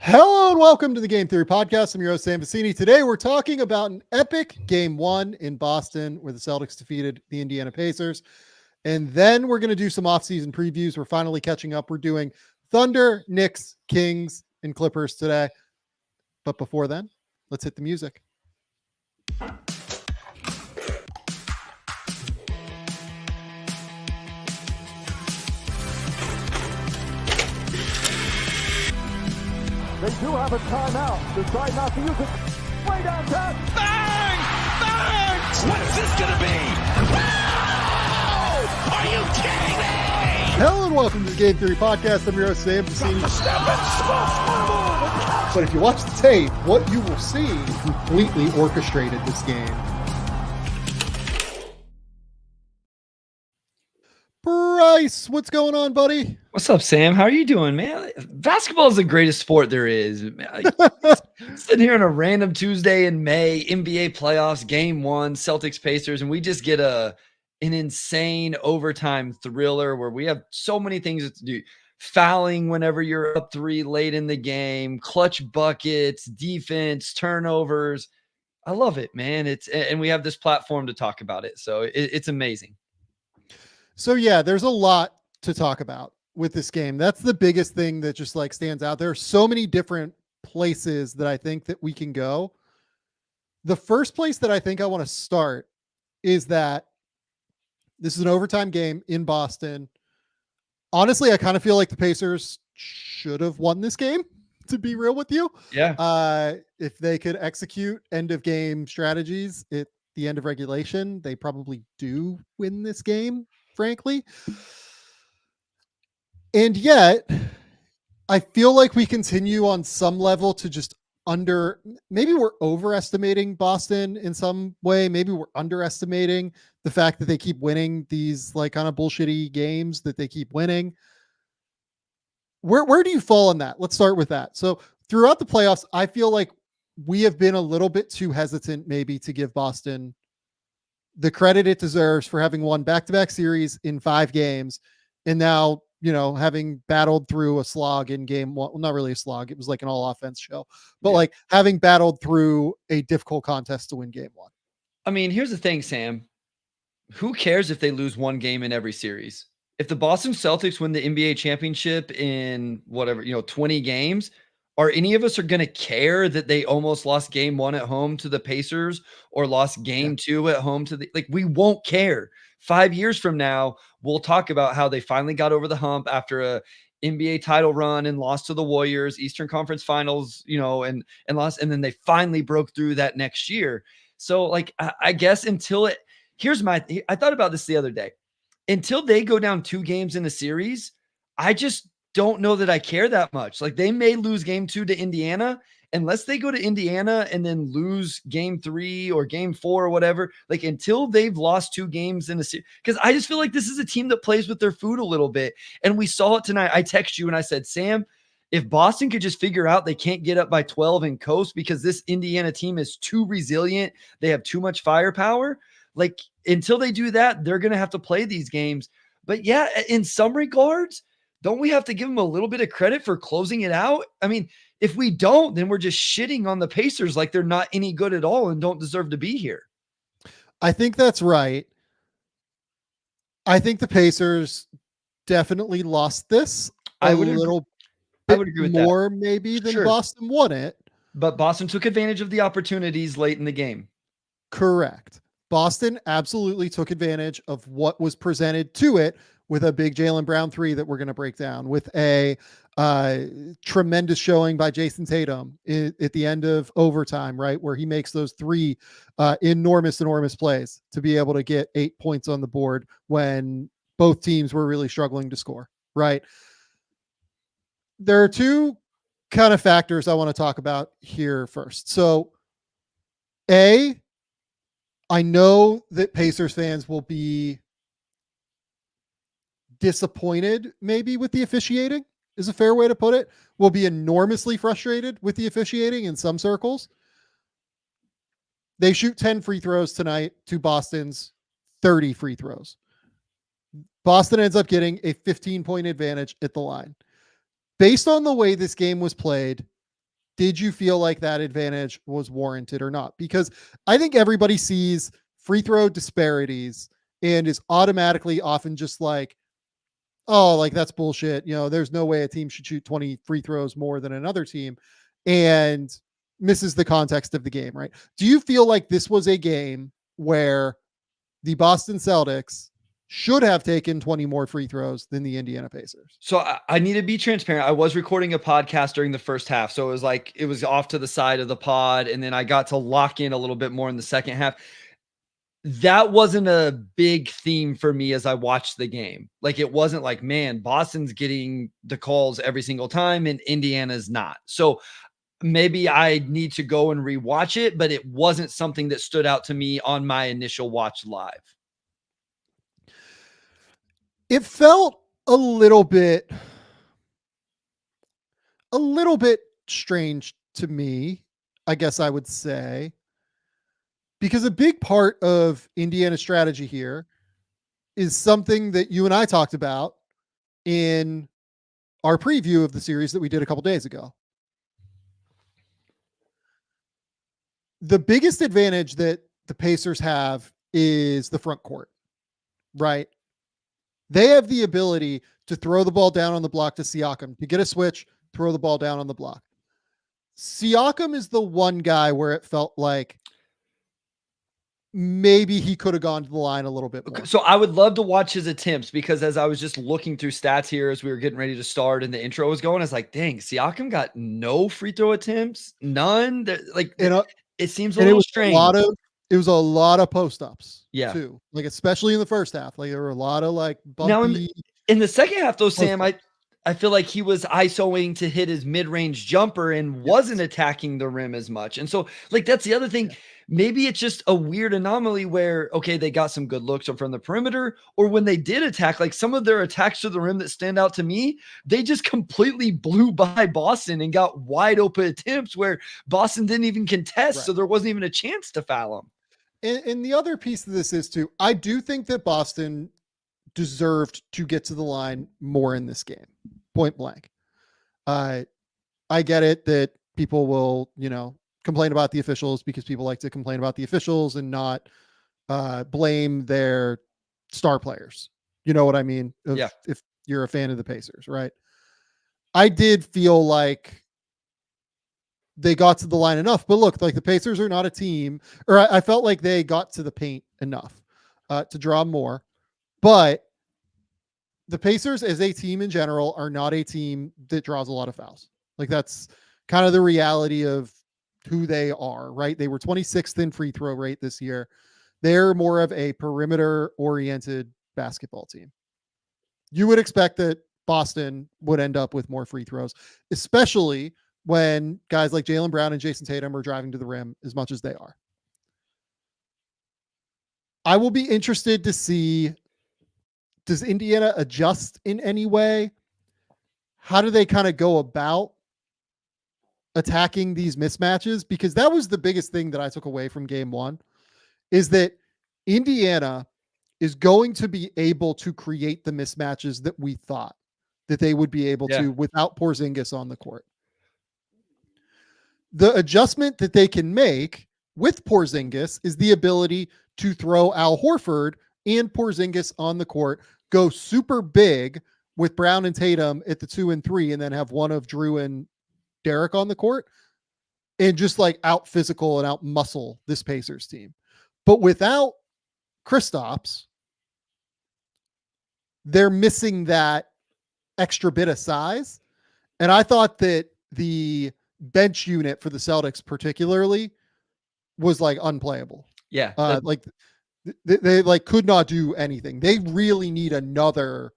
Hello and welcome to the Game Theory Podcast. I'm your host, Sam Vecenie. Today we're talking about an epic game one in Boston where the Celtics defeated the Indiana Pacers. And then we're going to do some offseason previews. We're finally catching up. We're doing Thunder, Knicks, Kings, and Clippers today. But before then, let's hit the music. They do have a timeout. Decide not to use it. Way downtown. Bang! Bang! What is this going to be? Wow! Are you kidding me? Hello and welcome to the Game Theory Podcast. I'm your host, Sam Vecenie. Step and But if you watch the tape, what you will see completely orchestrated this game. Bryce, what's going on, buddy? What's up, Sam? How are you doing, man? Basketball is the greatest sport there is. Sitting here on a random Tuesday in May, NBA playoffs, game one, Celtics Pacers, and we just get an insane overtime thriller where we have so many things to do. Fouling whenever you're up three late in the game, clutch buckets, defense, turnovers. I love it, man. And we have this platform to talk about it. So it's amazing. So yeah, there's a lot to talk about with this game. That's the biggest thing that just like stands out. There are so many different places that I think that we can go. The first place that I think I want to start is that this is an overtime game in Boston. Honestly, I kind of feel like the Pacers should have won this game, to be real with you. Yeah. If they could execute end of game strategies at the end of regulation, they probably do win this game, frankly. And yet, I feel like we continue on some level to just maybe we're overestimating Boston in some way. Maybe we're underestimating the fact that they keep winning these like kind of bullshitty games that they keep winning. Where do you fall on that? Let's start with that. So throughout the playoffs, I feel like we have been a little bit too hesitant maybe to give Boston the credit it deserves for having won back-to-back series in 5 games. And now, having battled through a slog in game one, well, not really a slog. It was like an all offense show, but like having battled through a difficult contest to win game one. I mean, here's the thing, Sam. Who cares if they lose one game in every series? If the Boston Celtics win the NBA championship in 20 games, are any of us are going to care that they almost lost game one at home to the Pacers or lost game two at home to we won't care. 5 years from now, we'll talk about how they finally got over the hump after a NBA title run and lost to the Warriors, Eastern Conference Finals, and lost. And then they finally broke through that next year. So I guess I thought about this the other day. Until they go down 2 games in a series, I just don't know that I care that much. Like they may lose game 2 to Indiana. Unless they go to Indiana and then lose game 3 or game 4 or whatever, until they've lost 2 games in a series, because I just feel like this is a team that plays with their food a little bit. And we saw it tonight. I text you and I said, Sam, if Boston could just figure out they can't get up by 12 and coast because this Indiana team is too resilient, they have too much firepower. Until they do that, they're going to have to play these games. But yeah, in some regards, don't we have to give them a little bit of credit for closing it out? I mean, if we don't, then we're just shitting on the Pacers like they're not any good at all and don't deserve to be here. I think that's right. I think the Pacers definitely lost this I would agree with more that. maybe than Sure. Boston won it. But Boston took advantage of the opportunities late in the game. Correct. Boston absolutely took advantage of what was presented to it with a big Jaylen Brown 3 that we're going to break down, with a tremendous showing by Jason Tatum at the end of overtime, right? Where he makes those 3 enormous plays to be able to get 8 points on the board when both teams were really struggling to score, right? There are 2 kind of factors I want to talk about here first. So I know that Pacers fans will be disappointed maybe with the officiating, is a fair way to put it. Will be enormously frustrated with the officiating in some circles. They shoot 10 free throws tonight to Boston's 30 free throws. Boston ends up getting a 15-point advantage at the line. Based on the way this game was played, did you feel like that advantage was warranted or not? Because I think everybody sees free throw disparities and is automatically often just like, oh, like that's bullshit. There's no way a team should shoot 20 free throws more than another team, and misses the context of the game, right? Do you feel like this was a game where the Boston Celtics should have taken 20 more free throws than the Indiana Pacers? So I need to be transparent. I was recording a podcast during the first half. So it was off to the side of the pod. And then I got to lock in a little bit more in the second half. That wasn't a big theme for me as I watched the game. Like, it wasn't like, man, Boston's getting the calls every single time and Indiana's not. So maybe I need to go and rewatch it, but it wasn't something that stood out to me on my initial watch live. It felt a little bit strange to me, I guess I would say, because a big part of Indiana's strategy here is something that you and I talked about in our preview of the series that we did a couple days ago. The biggest advantage that the Pacers have is the front court, right? They have the ability to throw the ball down on the block to Siakam, to get a switch, throw the ball down on the block. Siakam is the one guy where it felt like maybe he could have gone to the line a little bit more. So I would love to watch his attempts, because as I was just looking through stats here as we were getting ready to start and the intro was going, I was like, dang, Siakam got no free throw attempts, none. It seems a little strange. It was a lot of post ups, yeah, too. Like, especially in the first half, like there were a lot of like bumpy. Now in the second half, though, Sam, I feel like he was ISOing to hit his mid-range jumper and wasn't attacking the rim as much. And so, like, that's the other thing. Yeah. Maybe it's just a weird anomaly where, okay, they got some good looks from the perimeter, or when they did attack, like some of their attacks to the rim that stand out to me, they just completely blew by Boston and got wide open attempts where Boston didn't even contest. Right. So there wasn't even a chance to foul them. And the other piece of this is too, I do think that Boston deserved to get to the line more in this game, point blank. I get it that people will, complain about the officials because people like to complain about the officials and not blame their star players. You know what I mean? If you're a fan of the Pacers, right? I did feel like they got to the line enough, but look, like the Pacers are not a team, or I felt like they got to the paint enough to draw more, but the Pacers as a team in general are not a team that draws a lot of fouls. Like, that's kind of the reality of who they are, right? They were 26th in free throw rate this year. They're more of a perimeter oriented basketball team. You would expect that Boston would end up with more free throws, especially when guys like Jaylen Brown and Jason Tatum are driving to the rim as much as they are. I will be interested to see, does Indiana adjust in any way? How do they kind of go about attacking these mismatches? Because that was the biggest thing that I took away from game one, is that Indiana is going to be able to create the mismatches that we thought that they would be able to without Porzingis on the court. The adjustment that they can make with Porzingis is the ability to throw Al Horford and Porzingis on the court, go super big with Brown and Tatum at the 2 and 3, and then have one of Drew and Derek on the court, and just like out physical and out muscle this Pacers team. But without Kristaps, they're missing that extra bit of size. And I thought that the bench unit for the Celtics particularly was like unplayable. Yeah. Like they like could not do anything. They really need another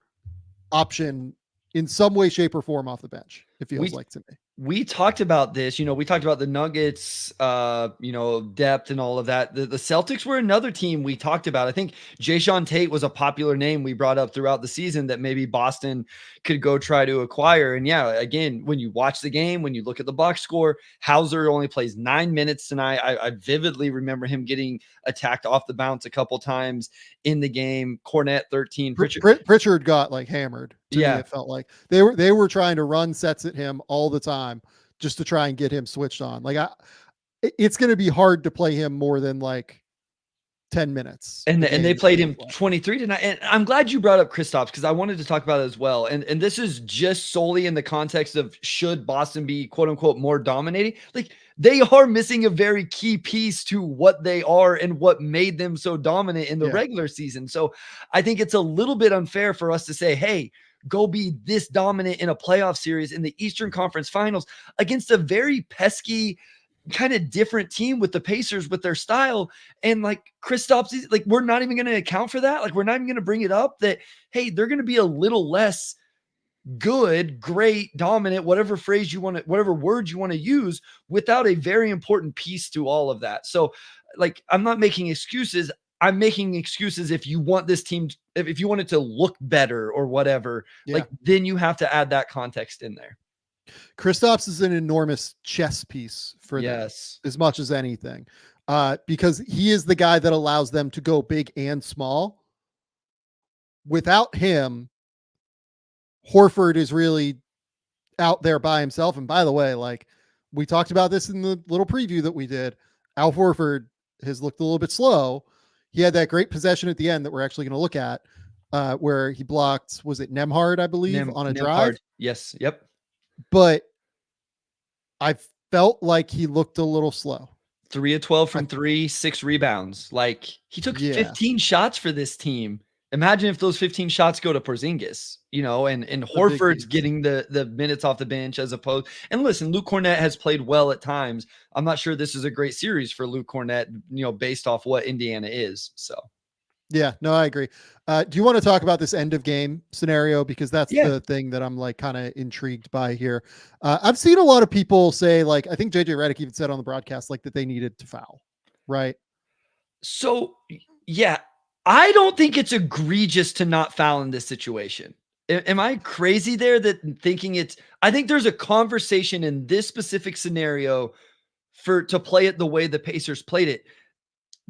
option in some way, shape, or form off the bench, it feels like to me. We talked about this, we talked about the Nuggets, depth and all of that. The Celtics were another team we talked about. I think Jayshawn Tate was a popular name we brought up throughout the season that maybe Boston could go try to acquire. And yeah, again, when you watch the game, when you look at the box score, Hauser only plays 9 minutes tonight. I vividly remember him getting attacked off the bounce a couple times in the game. Cornette 13. Pritchard got like hammered. To me, it felt like they were trying to run sets at him all the time just to try and get him switched on. Like it's going to be hard to play him more than like 10 minutes. And they played him play. 23 tonight. And I'm glad you brought up Kristaps because I wanted to talk about it as well. And this is just solely in the context of should Boston be quote unquote more dominating? Like they are missing a very key piece to what they are and what made them so dominant in the regular season. So I think it's a little bit unfair for us to say, hey, go be this dominant in a playoff series in the Eastern Conference Finals against a very pesky, kind of different team with the Pacers with their style. And like Kristaps, like we're not even going to account for that. Like we're not even going to bring it up that, hey, they're going to be a little less good, great, dominant, whatever phrase you want to, whatever word you want to use without a very important piece to all of that. So like, I'm not making excuses. I'm making excuses if you want this team, if you want it to look better or whatever, like then you have to add that context in there. Kristaps is an enormous chess piece for them as much as anything, because he is the guy that allows them to go big and small. Without him, Horford is really out there by himself. And by the way, like we talked about this in the little preview that we did, Al Horford has looked a little bit slow. He had that great possession at the end that we're actually going to look at, where he blocked, was it Nembhard, I believe, on a drive? Yes. Yep. But I felt like he looked a little slow. 3 of 12 from 3, 6 rebounds. Like he took 15 shots for this team. Imagine if those 15 shots go to Porzingis, and Horford's getting the minutes off the bench as opposed. And listen, Luke Kornet has played well at times. I'm not sure this is a great series for Luke Kornet, based off what Indiana is. So. Yeah, no, I agree. Do you want to talk about this end of game scenario? Because that's the thing that I'm like kind of intrigued by here. I've seen a lot of people say, like, I think JJ Redick even said on the broadcast, like that they needed to foul, right? So, yeah, I don't think it's egregious to not foul in this situation. Am I crazy there that thinking I think there's a conversation in this specific scenario to play it the way the Pacers played it.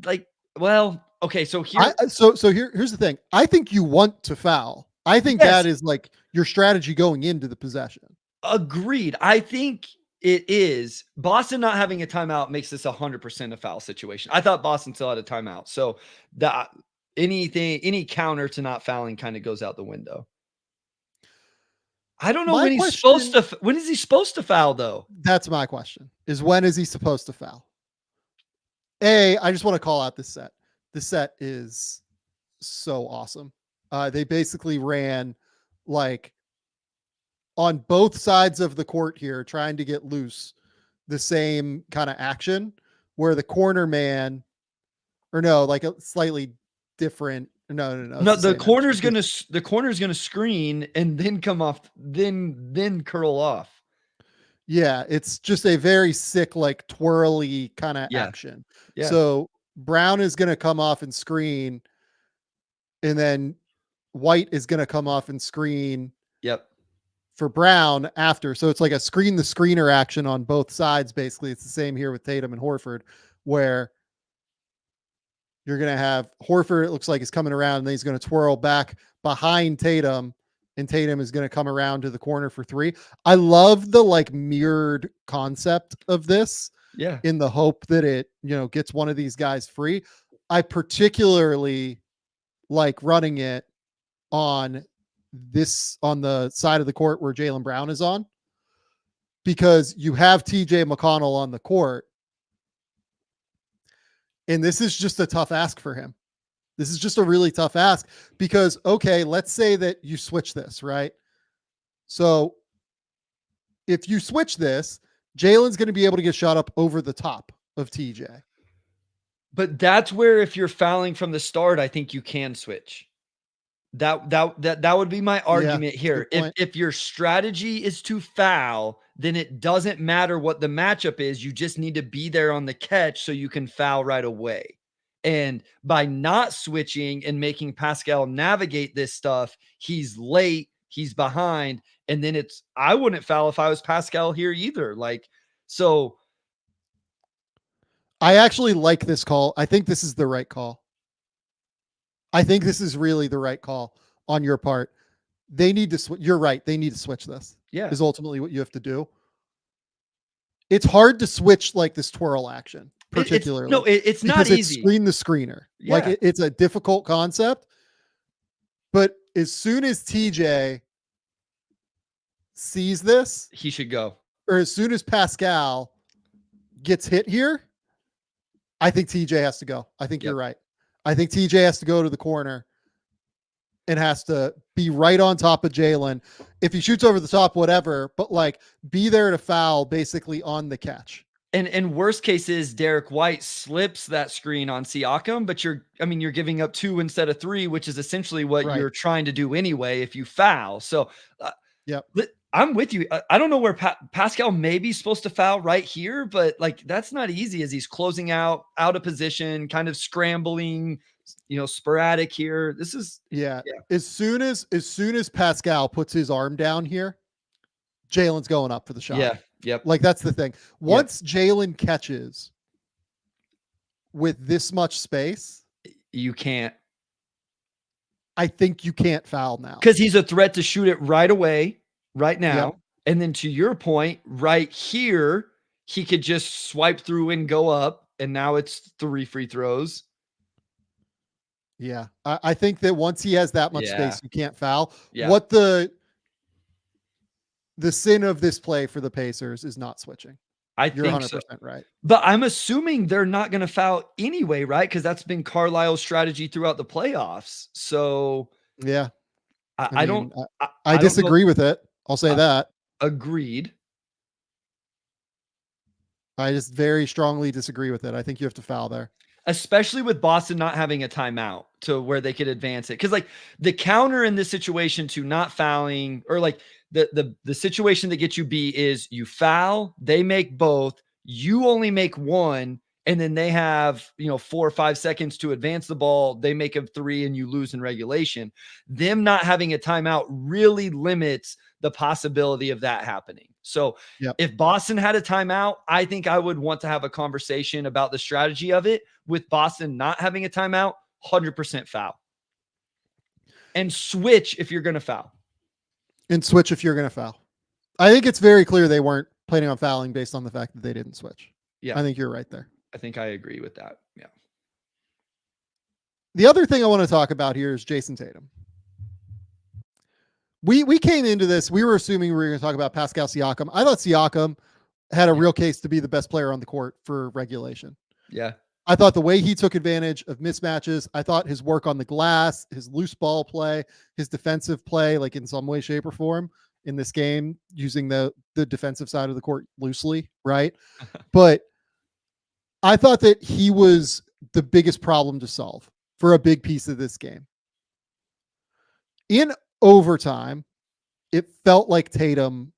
Like, well, okay, so here, here's the thing. I think you want to foul. I think that is like your strategy going into the possession. Agreed. I think it is. Boston not having a timeout makes this 100% a foul situation. I thought Boston still had a timeout, so that any counter to not fouling kind of goes out the window. I don't know when he's supposed to. When is he supposed to foul though? That's my question. Is when is he supposed to foul? I just want to call out this set. This set is so awesome. They basically ran like on both sides of the court here, trying to get loose the same kind of action where the corner man, or no, like a slightly different. No. The corner's gonna screen and then come off, then curl off. Yeah, it's just a very sick, like twirly kind of action. Yeah. So Brown is going to come off and screen, and then White is going to come off and screen. Yep. For Brown after. So it's like a screen the screener action on both sides. Basically, it's the same here with Tatum and Horford, where you're going to have Horford, it looks like, is coming around, and then he's going to twirl back behind Tatum, and Tatum is going to come around to the corner for 3. I love the like mirrored concept of this. Yeah. In the hope that it, gets one of these guys free. I particularly like running it on the side of the court where Jaylen Brown is on, because you have TJ McConnell on the court. And this is just a tough ask for him. This is just a really tough ask because, okay, let's say that you switch this, right? So if you switch this, Jaylen's going to be able to get shot up over the top of TJ. But that's where, if you're fouling from the start, I think you can switch. That would be my argument here. If your strategy is to foul, then it doesn't matter what the matchup is. You just need to be there on the catch so you can foul right away. And by not switching and making Pascal navigate this stuff, he's late, he's behind, and then I wouldn't foul if I was Pascal here either. Like, so I actually like this call. I think this is the right call. I think this is really the right call on your part. They need to you're right. They need to switch this. Yeah. Is ultimately what you have to do. it's hard to switch like this twirl action, particularly. It's not easy. It's screen the screener. Yeah. Like it's a difficult concept. But as soon as TJ sees this, he should go. or as soon as Pascal gets hit here, I think TJ has to go. I think you're right. I think TJ has to go to the corner and has to be right on top of Jalen. If he shoots over the top, whatever, but like be there to foul basically on the catch. And worst case is Derek White slips that screen on Siakam, but you're giving up 2 instead of 3, which is essentially what you're trying to do anyway if you foul. So I'm with you. I don't know where Pascal may be supposed to foul right here, but like that's not easy as he's closing out of position, kind of scrambling, sporadic here. This is As soon as Pascal puts his arm down here, Jalen's going up for the shot. Yeah. Yep. Like that's the thing. Once Jalen catches with this much space, you can't. I think you can't foul now because he's a threat to shoot it right away, right now. Yep. And then to your point, right here, he could just swipe through and go up. And now it's 3 free throws. Yeah. I think that once he has that much space, you can't foul. Yeah. What the sin of this play for the Pacers is not switching. You're think 100% so. Right. But I'm assuming they're not going to foul anyway, right? Because that's been Carlisle's strategy throughout the playoffs. So yeah, I disagree with it. I'll say that. Agreed. I just very strongly disagree with it. I think you have to foul there. Especially with Boston not having a timeout to where they could advance it. Because like the counter in this situation to not fouling, or like the situation that gets you B is you foul, they make both, you only make one, and then they have 4 or 5 seconds to advance the ball. They make a 3 and you lose in regulation. Them not having a timeout really limits the possibility of that happening. So if Boston had a timeout, I think I would want to have a conversation about the strategy of it. With Boston not having a timeout, 100% foul. And switch if you're going to foul. And switch if you're going to foul. I think it's very clear they weren't planning on fouling based on the fact that they didn't switch. Yeah. I think you're right there. I think I agree with that. Yeah. The other thing I want to talk about here is Jason Tatum. We came into this, we were assuming we were going to talk about Pascal Siakam. I thought Siakam had a real case to be the best player on the court for regulation. Yeah. I thought the way he took advantage of mismatches, I thought his work on the glass, his loose ball play, his defensive play, like in some way, shape, or form in this game, using the defensive side of the court loosely, right? But I thought that he was the biggest problem to solve for a big piece of this game. In overtime, it felt like Tatum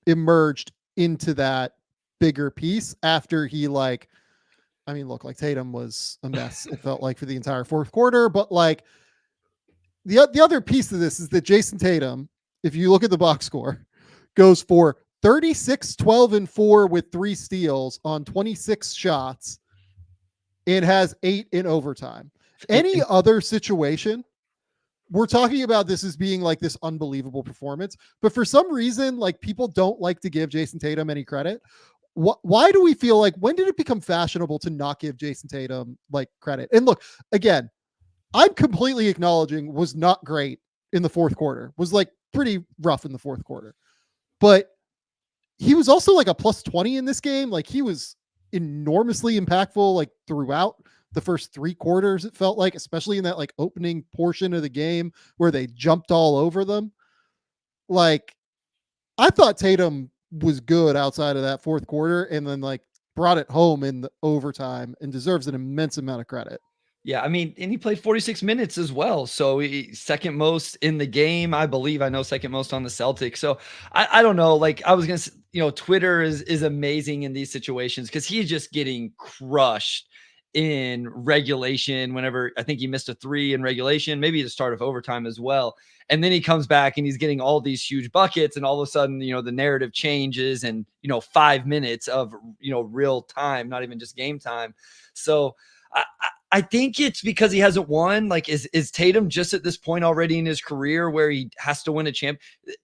emerged into that bigger piece after he like Tatum was a mess. It felt like for the entire fourth quarter, but like the other piece of this is that Jason Tatum, if you look at the box score, goes for 36, 12, and 4 with 3 steals on 26 shots and has 8 in overtime. Any other situation, we're talking about this as being like this unbelievable performance, but for some reason, like people don't like to give Jason Tatum any credit. Why do we feel like, when did it become fashionable to not give Jason Tatum like credit? And look, again, I'm completely acknowledging was not great in the fourth quarter, was like pretty rough in the fourth quarter, but he was also like a plus 20 in this game. Like he was enormously impactful, like throughout the first 3 quarters, it felt like, especially in that like opening portion of the game where they jumped all over them. Like I thought Tatum was good outside of that fourth quarter, and then like brought it home in the overtime and deserves an immense amount of credit. Yeah, I mean, and he played 46 minutes as well. So he second most in the game, I believe. I know second most on the Celtics. So I don't know. Like I was going to, Twitter is amazing in these situations because he's just getting crushed in regulation. Whenever I think he missed a 3 in regulation, maybe the start of overtime as well. And then he comes back and he's getting all these huge buckets, and all of a sudden, the narrative changes, and 5 minutes of real time, not even just game time. So I think it's because he hasn't won. Like, is Tatum just at this point already in his career where he has to win a champ?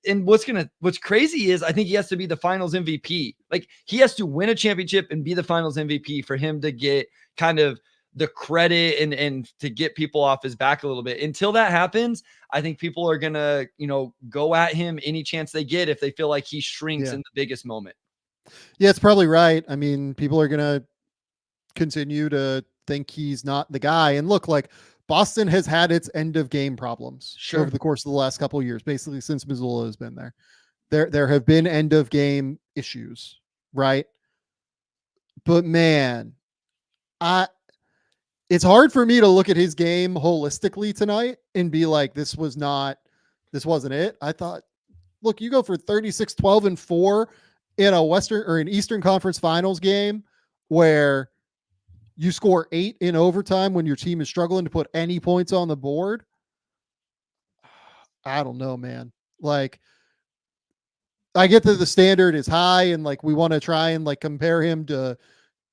And what's crazy is I think he has to be the finals MVP. Like, he has to win a championship and be the finals MVP for him to get kind of the credit and to get people off his back a little bit. Until that happens, I think people are gonna, go at him any chance they get if they feel like he shrinks in the biggest moment. Yeah, it's probably right. I mean, people are gonna continue to think he's not the guy. And look, like Boston has had its end of game problems over the course of the last couple of years, basically since Missoula has been there. There have been end of game issues, right? But man, it's hard for me to look at his game holistically tonight and be like, this wasn't it. I thought, look, you go for 36, 12, and 4 in a Western or an Eastern Conference Finals game where you score 8 in overtime when your team is struggling to put any points on the board. I don't know, man. Like, I get that the standard is high and like we want to try and like compare him to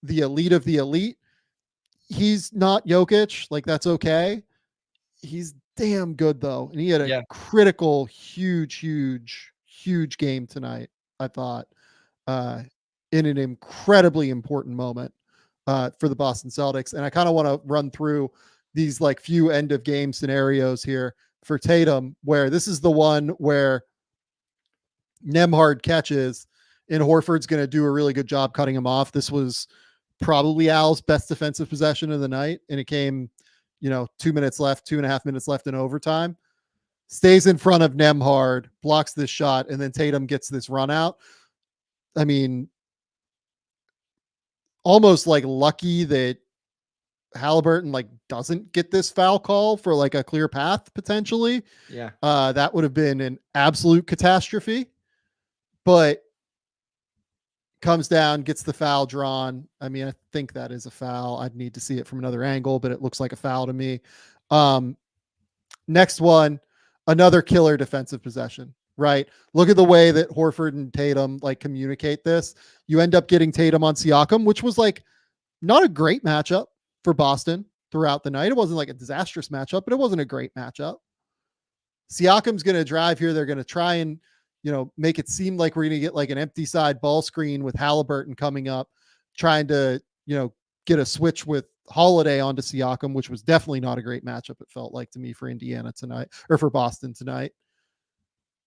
the elite of the elite. He's not Jokic. Like, that's okay. He's damn good though. And he had a critical, huge game tonight, I thought, in an incredibly important moment for the Boston Celtics. And I kind of want to run through these like few end of game scenarios here for Tatum, where this is the one where Nembhard catches and Horford's going to do a really good job cutting him off. This was probably Al's best defensive possession of the night. And it came, 2.5 minutes left in overtime, stays in front of Nembhard, blocks this shot. And then Tatum gets this run out. I mean, almost like lucky that Halliburton like doesn't get this foul call for like a clear path potentially. Yeah. That would have been an absolute catastrophe, but comes down, gets the foul drawn. I mean, I think that is a foul. I'd need to see it from another angle, but it looks like a foul to me. Next one, another killer defensive possession, right? Look at the way that Horford and Tatum like communicate this. You end up getting Tatum on Siakam, which was like not a great matchup for Boston throughout the night. It wasn't like a disastrous matchup, but it wasn't a great matchup. Siakam's going to drive here. They're going to try and, make it seem like we're going to get like an empty side ball screen with Halliburton coming up, trying to, get a switch with Holiday onto Siakam, which was definitely not a great matchup. It felt like to me for Indiana tonight or for Boston tonight.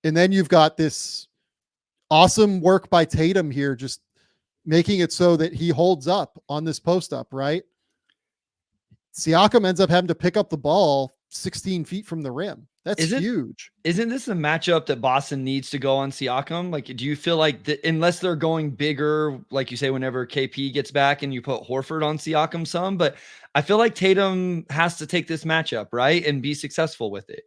And then you've got this awesome work by Tatum here, just making it so that he holds up on this post up, right? Siakam ends up having to pick up the ball 16 feet from the rim. That's huge. Isn't this a matchup that Boston needs to go on Siakam? Like, do you feel like unless they're going bigger, like you say, whenever KP gets back and you put Horford on Siakam some, but I feel like Tatum has to take this matchup, right? And be successful with it.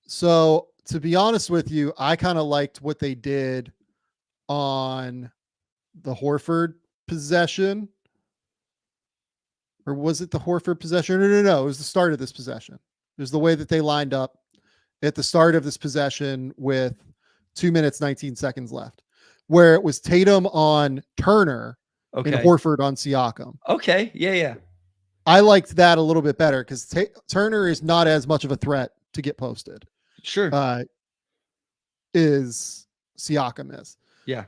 So to be honest with you, I kind of liked what they did on the Horford possession. Or was it the Horford possession? No. It was the start of this possession. It was the way that they lined up at the start of this possession with 2 minutes, 19 seconds left, where it was Tatum on Turner and Horford on Siakam. Okay. Yeah. I liked that a little bit better because Turner is not as much of a threat to get posted. Sure. Is Siakam is. Yeah.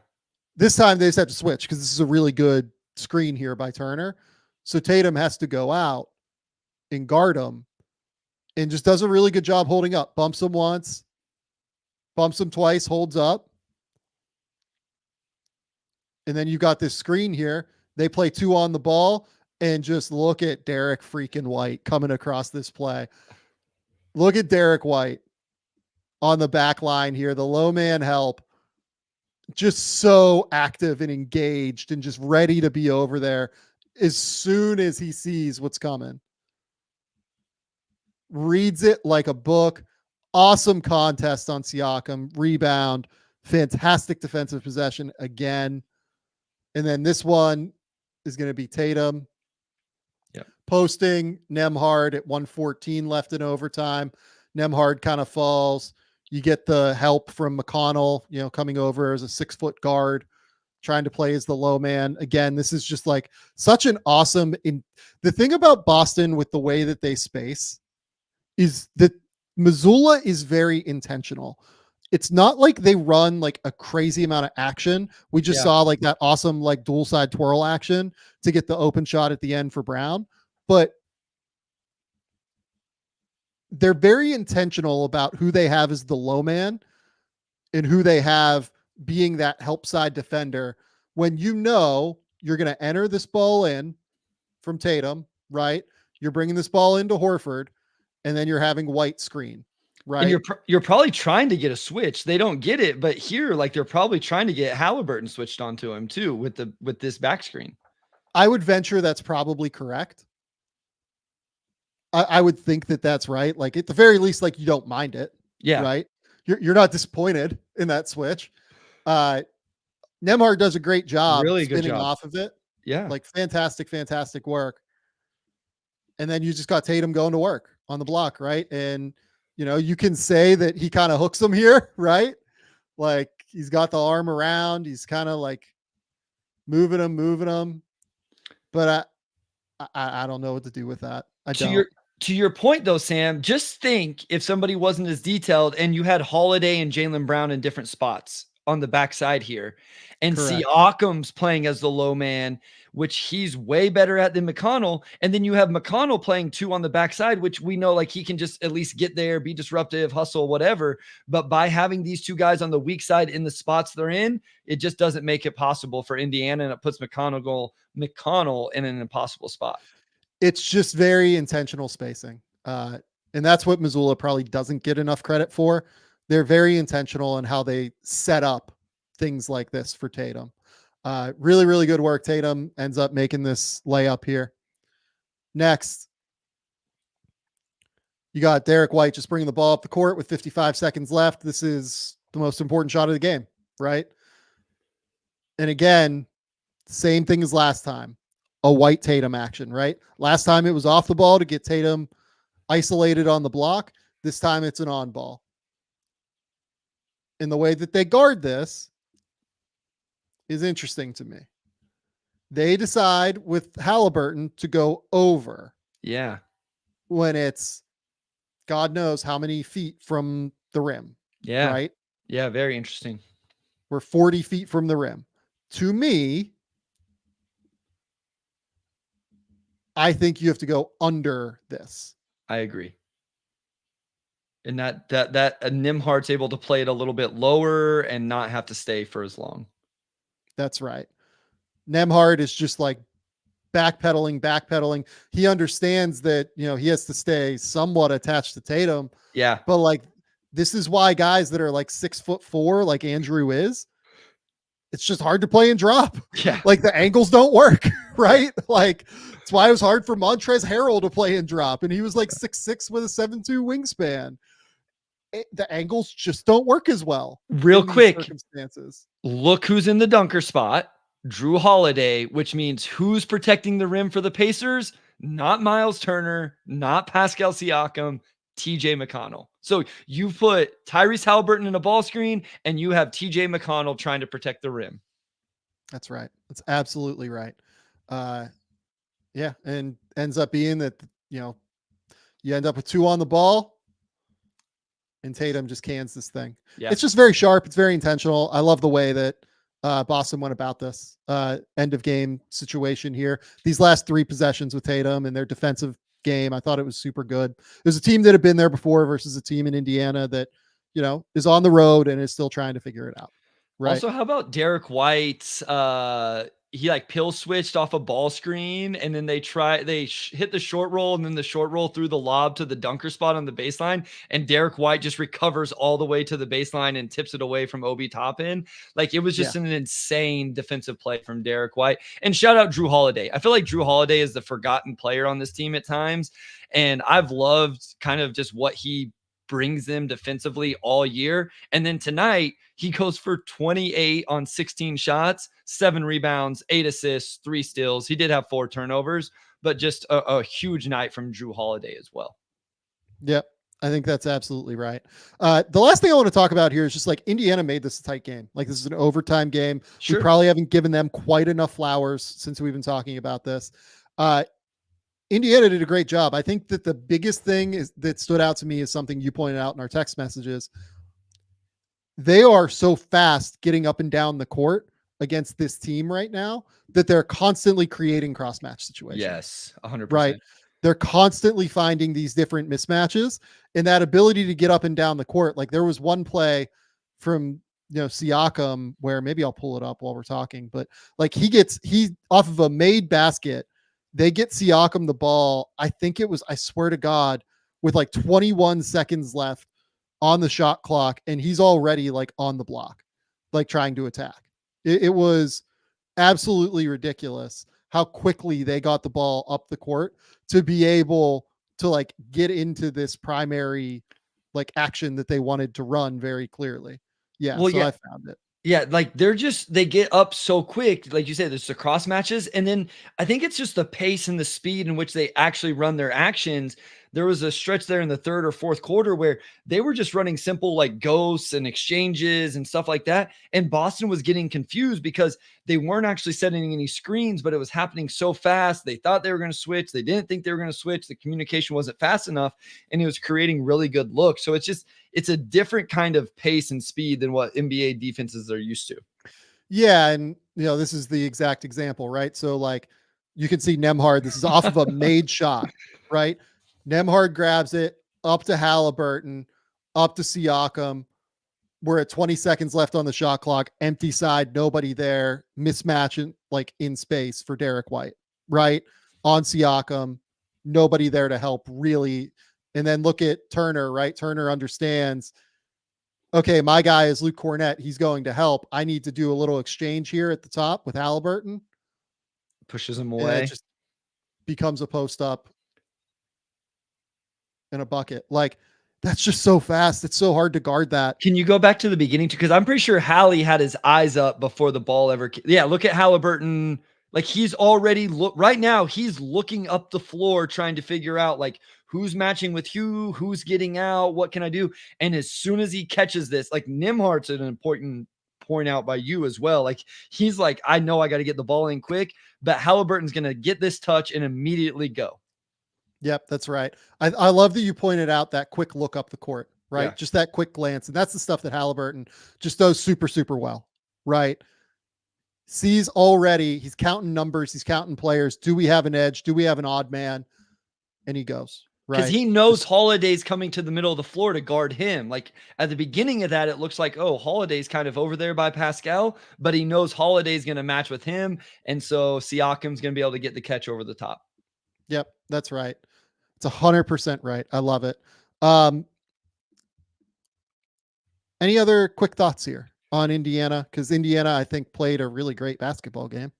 This time they just have to switch because this is a really good screen here by Turner. So Tatum has to go out and guard him and just does a really good job holding up. Bumps him once, bumps him twice, holds up. And then you got this screen here. They play 2 on the ball and just look at Derek freaking White coming across this play. Look at Derek White on the back line here. The low man help. Just so active and engaged and just ready to be over there as soon as he sees what's coming. Reads it like a book. Awesome contest on Siakam. Rebound. Fantastic defensive possession again. And then this one is going to be Tatum. Yep. Posting Nembhard at 1:14 left in overtime. Nembhard kind of falls. You get the help from McConnell, coming over as a 6-foot guard, trying to play as the low man. Again, this is just like such an awesome the thing about Boston with the way that they space is that Missoula is very intentional. It's not like they run like a crazy amount of action. We just saw like that awesome like dual side twirl action to get the open shot at the end for Brown, but they're very intentional about who they have as the low man and who they have being that help side defender when you know you're going to enter this ball in from Tatum, right? You're bringing this ball into Horford, and then you're having White screen, right? And you're probably trying to get a switch. They don't get it, but here, like they're probably trying to get Halliburton switched onto him too with this back screen. I would venture that's probably correct. I would think that that's right. Like at the very least, like you don't mind it, right? You're not disappointed in that switch. Nembhard does a great job spinning off of it. Yeah. Like fantastic work. And then you just got Tatum going to work on the block, right? And, you know, you can say that he kind of hooks him here, right? Like he's got the arm around. He's kind of like moving him. But I don't know what to do with that. To your point, though, Sam, just think if somebody wasn't as detailed and you had Holiday and Jaylen Brown in different spots on the backside here, and Siakam's playing as the low man, which he's way better at than McConnell. And then you have McConnell playing 2 on the backside, which we know like he can just at least get there, be disruptive, hustle, whatever. But by having these 2 guys on the weak side in the spots they're in, it just doesn't make it possible for Indiana, and it puts McConnell in an impossible spot. It's just very intentional spacing. And that's what Missoula probably doesn't get enough credit for. They're very intentional in how they set up things like this for Tatum. Really, really good work. Tatum ends up making this layup here. Next, you got Derek White just bringing the ball up the court with 55 seconds left. This is the most important shot of the game, right? And again, same thing as last time. A White Tatum action, right? Last time it was off the ball to get Tatum isolated on the block. This time it's an on ball. And the way that they guard this is interesting to me. They decide with Halliburton to go over. Yeah. When it's God knows how many feet from the rim. Yeah. Right? Yeah, very interesting. We're 40 feet from the rim. To me, I think you have to go under this. I agree. And that Nembhard's able to play it a little bit lower and not have to stay for as long. That's right. Nembhard is just like backpedaling. He understands that, you know, he has to stay somewhat attached to Tatum. Yeah. But like, this is why guys that are like 6'4", like Andrew is, it's just hard to play and drop. Yeah. Like the angles don't work, right? Like it's why it was hard for Montrezl Harrell to play and drop. And he was like 6'6" with a 7'2" wingspan. The angles just don't work as well. Real quick, circumstances. Look who's in the dunker spot. Drew Holiday, which means who's protecting the rim for the Pacers? Not Miles Turner, not Pascal Siakam, TJ McConnell. So you put Tyrese Halliburton in a ball screen and you have TJ McConnell trying to protect the rim. That's right. That's absolutely right. Yeah. And ends up being that, you know, you end up with 2 on the ball and Tatum just cans this thing. Yeah. It's just very sharp. It's very intentional. I love the way that Boston went about this end of game situation here. These last 3 possessions with Tatum and their defensive game, I thought it was super good. There's a team that had been there before versus a team in Indiana that, you know, is on the road and is still trying to figure it out. Right. Also, how about Derek White? He like pill switched off a ball screen and then they hit the short roll and then the short roll threw the lob to the dunker spot on the baseline. And Derek White just recovers all the way to the baseline and tips it away from Obi Toppin. Like it was just an insane defensive play from Derek White. And shout out Drew Holiday. I feel like Drew Holiday is the forgotten player on this team at times. And I've loved kind of just what he brings them defensively all year. And then tonight he goes for 28 on 16 shots, 7 rebounds, 8 assists, 3 steals. He did have 4 turnovers, but just a huge night from Drew Holiday as well. Yep. I think that's absolutely right. The last thing I want to talk about here is just like Indiana made this a tight game. Like this is an overtime game. Sure. We probably haven't given them quite enough flowers since we've been talking about this. Indiana did a great job. I think that the biggest thing that stood out to me is something you pointed out in our text messages. They are so fast getting up and down the court against this team right now that they're constantly creating cross match situations. Yes, 100%. Right. They're constantly finding these different mismatches, and that ability to get up and down the court. Like there was one play from, Siakam where maybe I'll pull it up while we're talking, but like he off of a made basket. They get Siakam the ball. I think it was, I swear to God, with like 21 seconds left on the shot clock, and he's already like on the block, like trying to attack. It was absolutely ridiculous how quickly they got the ball up the court to be able to like get into this primary like action that they wanted to run very clearly. Yeah. Well, so yeah. I found it. Yeah, like they get up so quick, like you said, there's the cross matches. And then I think it's just the pace and the speed in which they actually run their actions. There was a stretch there in the third or fourth quarter where they were just running simple like ghosts and exchanges and stuff like that. And Boston was getting confused because they weren't actually setting any screens, but it was happening so fast. They thought they were going to switch. They didn't think they were going to switch. The communication wasn't fast enough, and it was creating really good looks. So it's a different kind of pace and speed than what NBA defenses are used to. Yeah. And, this is the exact example, right? So like you can see Nembhard, this is off of a made shot, right? Nembhard grabs it up to Halliburton, up to Siakam. We're at 20 seconds left on the shot clock, empty side, nobody there, mismatch in space for Derek White, right? On Siakam, nobody there to help really. And then look at Turner, right? Turner understands, okay, my guy is Luke Cornett. He's going to help. I need to do a little exchange here at the top with Halliburton. Pushes him away. And it just becomes a post up in a bucket. Like that's just so fast. It's so hard to guard that. Can you go back to the beginning too? Because I'm pretty sure Hallie had his eyes up before the ball ever. Yeah, look at Halliburton. Like he's already right now. He's looking up the floor trying to figure out like who's matching with who's getting out. What can I do? And as soon as he catches this, like Nembhard's an important point out by you as well. Like he's like, I know I got to get the ball in quick, but Halliburton's gonna get this touch and immediately go. Yep, that's right. I love that you pointed out that quick look up the court, right? Yeah. Just that quick glance. And that's the stuff that Halliburton just does super, super well, right? Sees already, he's counting numbers, he's counting players. Do we have an edge? Do we have an odd man? And he goes, right? Because he knows Holiday's coming to the middle of the floor to guard him. Like at the beginning of that, it looks like, oh, Holiday's kind of over there by Pascal, but he knows Holiday's going to match with him. And so Siakam's going to be able to get the catch over the top. Yep, that's right. It's 100% right. I love it. Any other quick thoughts here on Indiana? Because Indiana, I think, played a really great basketball game.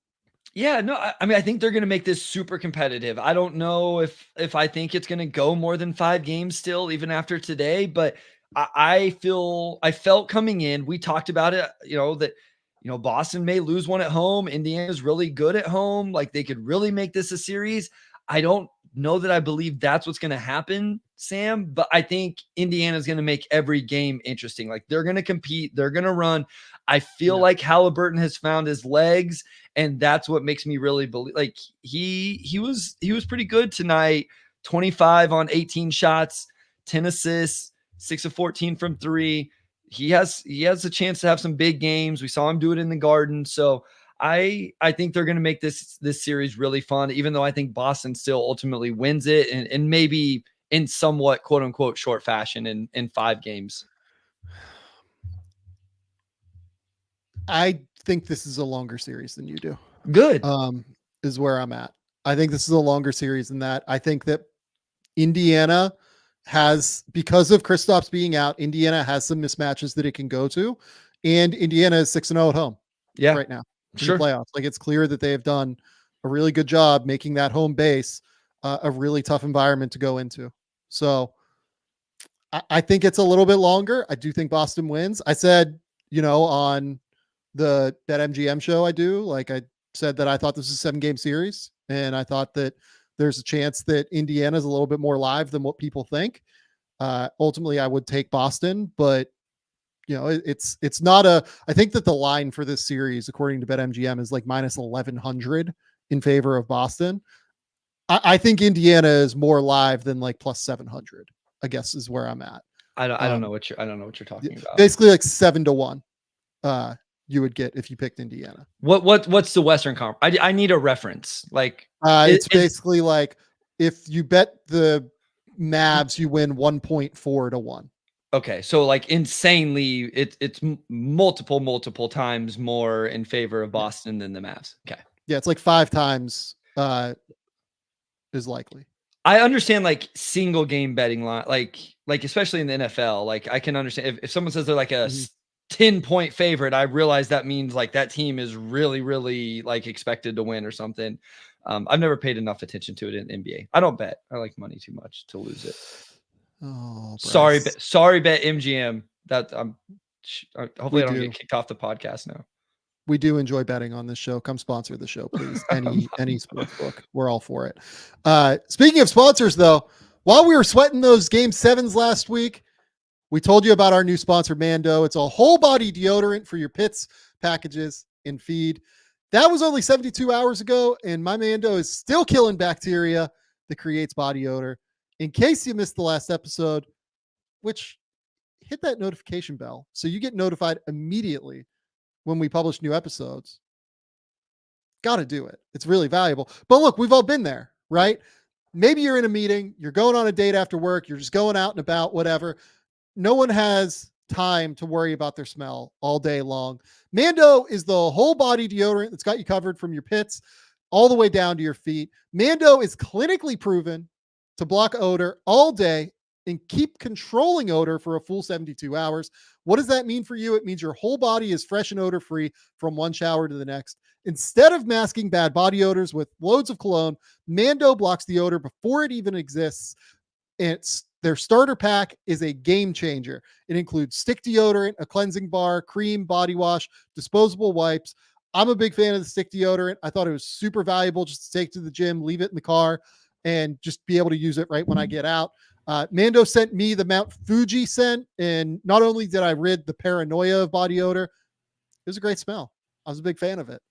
Yeah, no, I mean, I think they're going to make this super competitive. I don't know if I think it's going to go more than 5 games still, even after today, but I felt coming in, we talked about it, that, Boston may lose one at home. Indiana's really good at home. Like they could really make this a series. I don't know that I believe that's what's going to happen, Sam, but I think Indiana's going to make every game interesting. Like they're going to compete. They're going to run. I feel like Halliburton has found his legs, and that's what makes me really believe. Like he was pretty good tonight. 25 on 18 shots, 10 assists, 6 of 14 from 3. He has a chance to have some big games. We saw him do it in the Garden. So I think they're going to make this series really fun, even though I think Boston still ultimately wins it and maybe in somewhat quote unquote short fashion in 5 games. I think this is a longer series than you do. Good. Is where I'm at. I think this is a longer series than that. I think that Indiana has, because of Kristaps being out, Indiana has some mismatches that it can go to, and Indiana is 6-0 at home. Yeah, right now. Sure. The playoffs. Like it's clear that they have done a really good job making that home base a really tough environment to go into. So I think it's a little bit longer. I do think Boston wins. I said, on the BetMGM show, I said that I thought this was a 7-game series, and I thought that there's a chance that Indiana is a little bit more live than what people think. Ultimately, I would take Boston, but it's not I think that the line for this series, according to BetMGM, is like minus 1100 in favor of Boston. I think Indiana is more live than like plus 700, I guess, is where I'm at. I don't know what you're talking about. Basically like 7-1. You would get if you picked Indiana. What's the Western Conference? I need a reference. Like it's basically like if you bet the Mavs, you win 1.4 to 1. Okay, so like insanely, it's multiple times more in favor of Boston than the Mavs. Okay, yeah, it's like 5 times is likely. I understand like single game betting line, like especially in the NFL. Like I can understand if someone says they're like a 10-point favorite, I realize that means like that team is really like expected to win or something. I've never paid enough attention to it in NBA. I don't bet. I like money too much to lose it. Oh, sorry, bet MGM. That hopefully I don't get kicked off the podcast now. We do enjoy betting on this show. Come sponsor the show, please. Any sports book, we're all for it. Speaking of sponsors, though, while we were sweating those Game 7s last week, we told you about our new sponsor, Mando. It's a whole body deodorant for your pits, packages, and feed. That was only 72 hours ago, and my Mando is still killing bacteria that creates body odor. In case you missed the last episode, which hit that notification bell so you get notified immediately when we publish new episodes. Got to do it. It's really valuable. But look, we've all been there, right? Maybe you're in a meeting, you're going on a date after work, you're just going out and about, whatever. No one has time to worry about their smell all day long. Mando is the whole body deodorant that's got you covered from your pits all the way down to your feet. Mando is clinically proven to block odor all day and keep controlling odor for a full 72 hours. What does that mean for you? It means your whole body is fresh and odor free from one shower to the next. Instead of masking bad body odors with loads of cologne, Mando blocks the odor before it even exists. Their starter pack is a game changer. It includes stick deodorant, a cleansing bar, cream, body wash, disposable wipes. I'm a big fan of the stick deodorant. I thought it was super valuable just to take to the gym, leave it in the car, and just be able to use it right when I get out. Mando sent me the Mount Fuji scent, and not only did I rid the paranoia of body odor, it was a great smell. I was a big fan of it.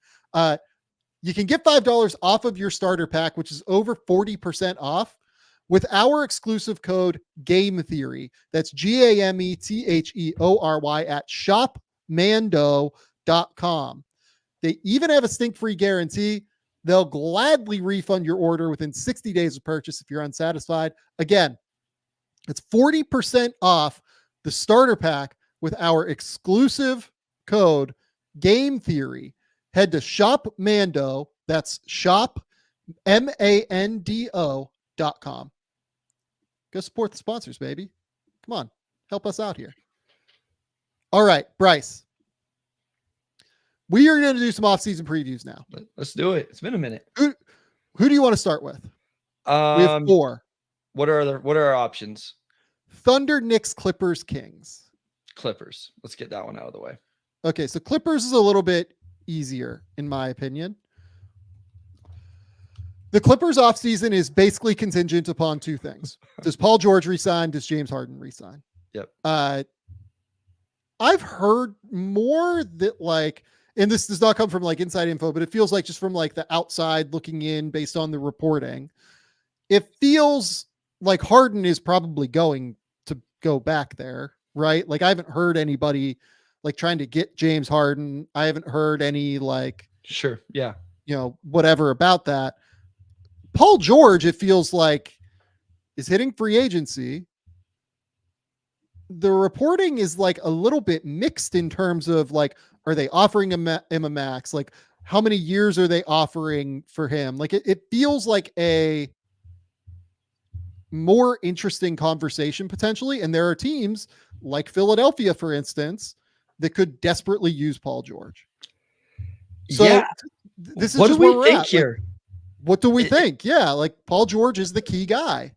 You can get $5 off of your starter pack, which is over 40% off, with our exclusive code Game Theory. That's GAMETHEORY at shopmando.com. They even have a stink-free guarantee. They'll gladly refund your order within 60 days of purchase if you're unsatisfied. Again, it's 40% off the starter pack with our exclusive code Game Theory. Head to shopmando. That's shopmando.com. Go support the sponsors, baby. Come on, help us out here. All right, Bryce. We are going to do some off-season previews now. Let's do it. It's been a minute. Who do you want to start with? We have 4. What are our options? Thunder, Knicks, Clippers, Kings. Clippers. Let's get that one out of the way. Okay, so Clippers is a little bit easier, in my opinion. The Clippers offseason is basically contingent upon 2 things. Does Paul George resign? Does James Harden resign? Yep. I've heard more that like, and this does not come from like inside info, but it feels like just from like the outside looking in based on the reporting, it feels like Harden is probably going to go back there, right? Like I haven't heard anybody like trying to get James Harden. I haven't heard any like, sure. Yeah. Whatever about that. Paul George, it feels like, is hitting free agency. The reporting is like a little bit mixed in terms of like, are they offering him a max? Like how many years are they offering for him? Like it feels like a more interesting conversation potentially. And there are teams like Philadelphia, for instance, that could desperately use Paul George. So yeah. This is what just do we where we're think at. here? Like, what do we think? Yeah. Like Paul George is the key guy.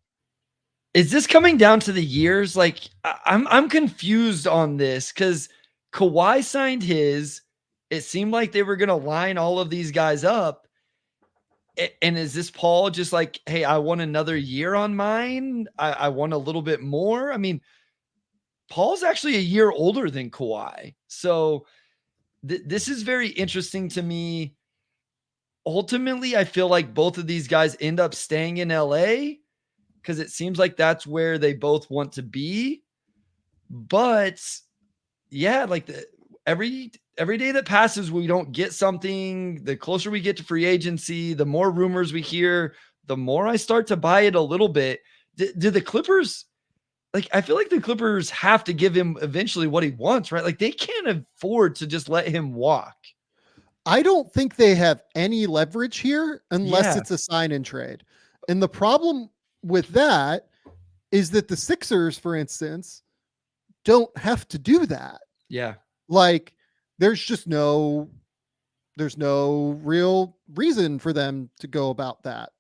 Is this coming down to the years? Like I'm confused on this because Kawhi signed his. It seemed like they were going to line all of these guys up. And is this Paul just like, hey, I want another year on mine? I want a little bit more. I mean, Paul's actually a year older than Kawhi. So this is very interesting to me. Ultimately, I feel like both of these guys end up staying in LA because it seems like that's where they both want to be. But yeah, like every day that passes, we don't get something. The closer we get to free agency, the more rumors we hear, the more I start to buy it a little bit. Do the Clippers, like, I feel like the Clippers have to give him eventually what he wants, right? Like, they can't afford to just let him walk. I don't think they have any leverage here unless Yeah. it's a sign and trade. And the problem with that is that the Sixers, for instance, don't have to do that. Yeah. Like, there's no real reason for them to go about that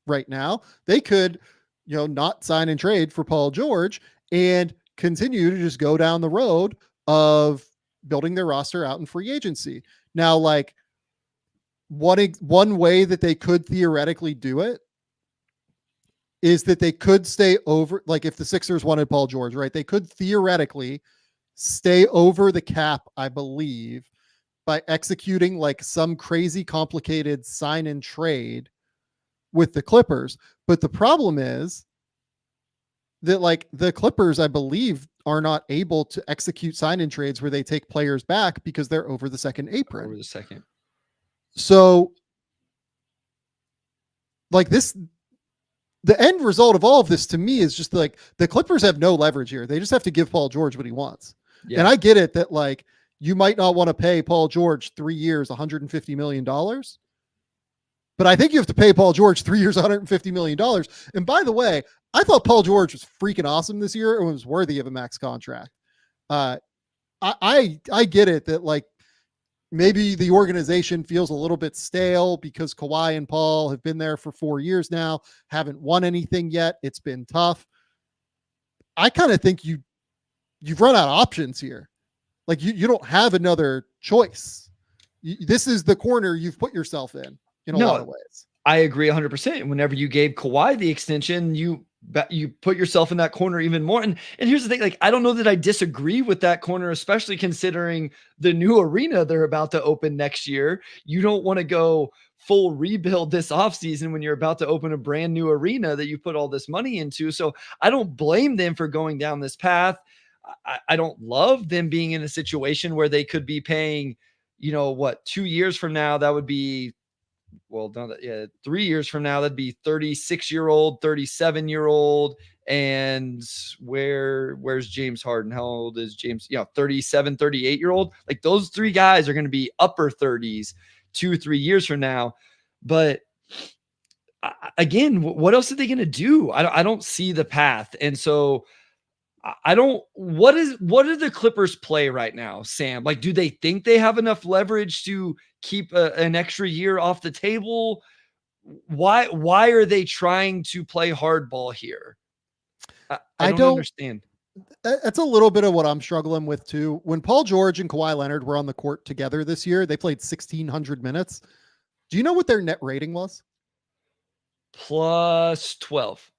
right now. They could, not sign and trade for Paul George and continue to just go down the road of building their roster out in free agency. Now, like, one way that they could theoretically do it is that they could stay over, like, if the Sixers wanted Paul George, right? They could theoretically stay over the cap, I believe, by executing like some crazy complicated sign and trade with the Clippers. But the problem is that, like, the Clippers, I believe, are not able to execute sign and trades where they take players back because they're over the second apron. Over the second. So, like, the end result of all of this to me is just like the Clippers have no leverage here. They just have to give Paul George what he wants. Yeah. And I get it that, like, you might not want to pay Paul George 3 years, $150 million. But I think you have to pay Paul George 3 years, $150 million. And by the way, I thought Paul George was freaking awesome this year and was worthy of a max contract. I get it that, like, maybe the organization feels a little bit stale because Kawhi and Paul have been there for 4 years now, haven't won anything yet. It's been tough. I kind of think you've run out of options here. Like, you don't have another choice. This is the corner you've put yourself in a lot of ways. I agree 100%. Whenever you gave Kawhi the extension, you put yourself in that corner even more. And here's the thing, like, I don't know that I disagree with that corner, especially considering the new arena they're about to open next year. You don't want to go full rebuild this offseason when you're about to open a brand new arena that you put all this money into. So I don't blame them for going down this path. I don't love them being in a situation where they could be paying, 2 years from now, that would be, 3 years from now, that'd be 36-year-old, 37-year-old. And where's James Harden? How old is James? 37, 38-year-old. Like, those three guys are going to be upper 30s 2-3 years from now. But again, what else are they going to do? I don't see the path. And so what are the Clippers play right now, Sam? Like, do they think they have enough leverage to keep an extra year off the table? Why are they trying to play hardball here? I don't understand. That's a little bit of what I'm struggling with too. When Paul George and Kawhi Leonard were on the court together this year, they played 1,600 minutes. Do you know what their net rating was? Plus 12.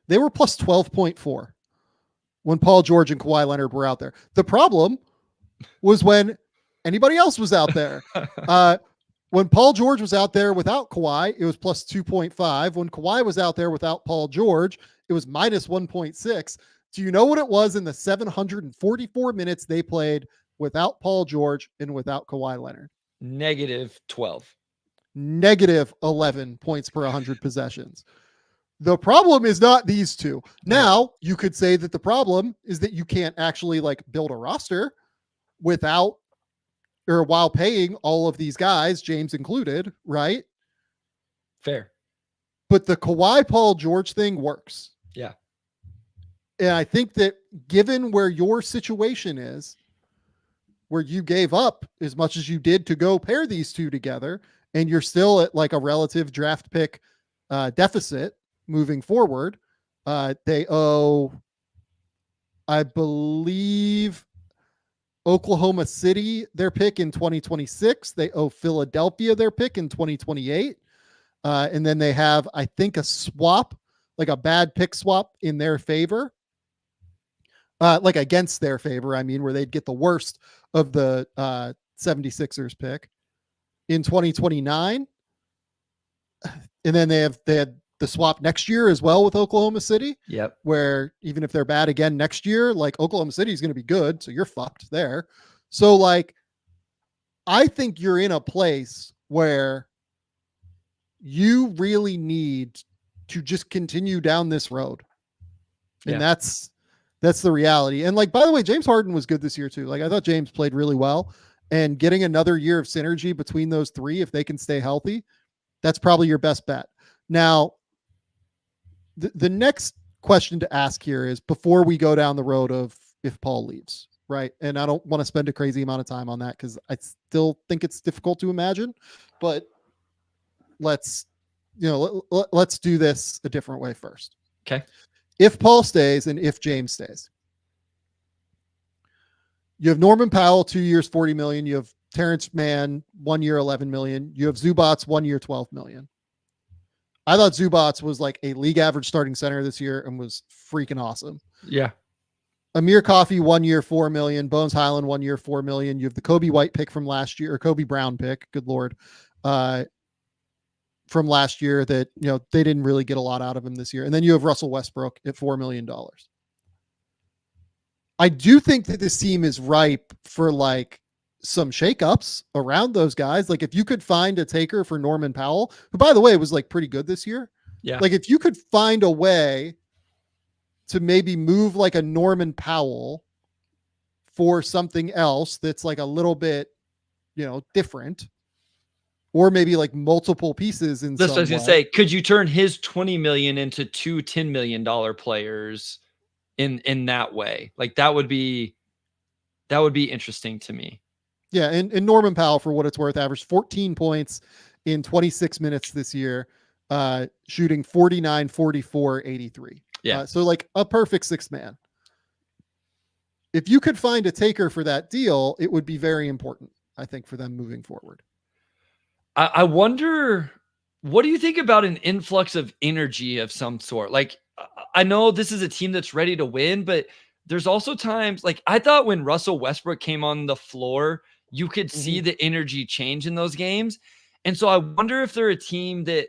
They were plus 12.4. when Paul George and Kawhi Leonard were out there. The problem was when anybody else was out there. When Paul George was out there without Kawhi, it was plus 2.5. When Kawhi was out there without Paul George, it was minus 1.6. Do you know what it was in the 744 minutes they played without Paul George and without Kawhi Leonard? Negative 12. Negative 11 points per 100 possessions. The problem is not these two. Now, you could say that the problem is that you can't actually, like, build a roster without or while paying all of these guys, James included, right? Fair. But the Kawhi Paul George thing works. Yeah. And I think that given where your situation is, where you gave up as much as you did to go pair these two together, and you're still at like a relative draft pick deficit moving forward, they owe, I believe, Oklahoma City their pick in 2026. They owe Philadelphia their pick in 2028. And then they have, I think, a swap, like a bad pick swap in their favor. Like against their favor, I mean, where they'd get the worst of the 76ers pick in 2029. And then they had the swap next year as well with Oklahoma City. Yep. Where even if they're bad again next year, like Oklahoma City is going to be good. So you're fucked there. So like, I think you're in a place where you really need to just continue down this road. And that's the reality. And like, by the way, James Harden was good this year too. Like I thought James played really well, and getting another year of synergy between those three, if they can stay healthy, that's probably your best bet. Now, the next question to ask here is, before we go down the road of if Paul leaves, right? And I don't want to spend a crazy amount of time on that because I still think it's difficult to imagine, but let's do this a different way first. Okay. If Paul stays and if James stays, you have Norman Powell, 2 years, $40 million. You have Terrence Mann, 1 year, $11 million. You have Zubats, 1 year, $12 million. I thought Zubats was like a league average starting center this year and was freaking awesome. Yeah. Amir Coffey, 1 year, $4 million. Bones Highland, 1 year, $4 million. You have the Kobe White pick from last year, or Kobe Brown pick. Good Lord. From last year that, they didn't really get a lot out of him this year. And then you have Russell Westbrook at $4 million. I do think that this team is ripe for like some shakeups around those guys. Like if you could find a taker for Norman Powell, who by the way was like pretty good this year. Yeah. Like if you could find a way to maybe move like a Norman Powell for something else that's like a little bit, different, or maybe like multiple pieces in That's some what I was going way. to say. Could you turn his $20 million into two $10 million players in that way? Like that would be interesting to me. Yeah. And Norman Powell, for what it's worth, averaged 14 points in 26 minutes this year, shooting 49, 44, 83. Yeah. So like a perfect sixth man. If you could find a taker for that deal, it would be very important, I think, for them moving forward. I wonder, what do you think about an influx of energy of some sort? Like, I know this is a team that's ready to win, but there's also times, like I thought when Russell Westbrook came on the floor, you could see the energy change in those games. And so I wonder if they're a team that,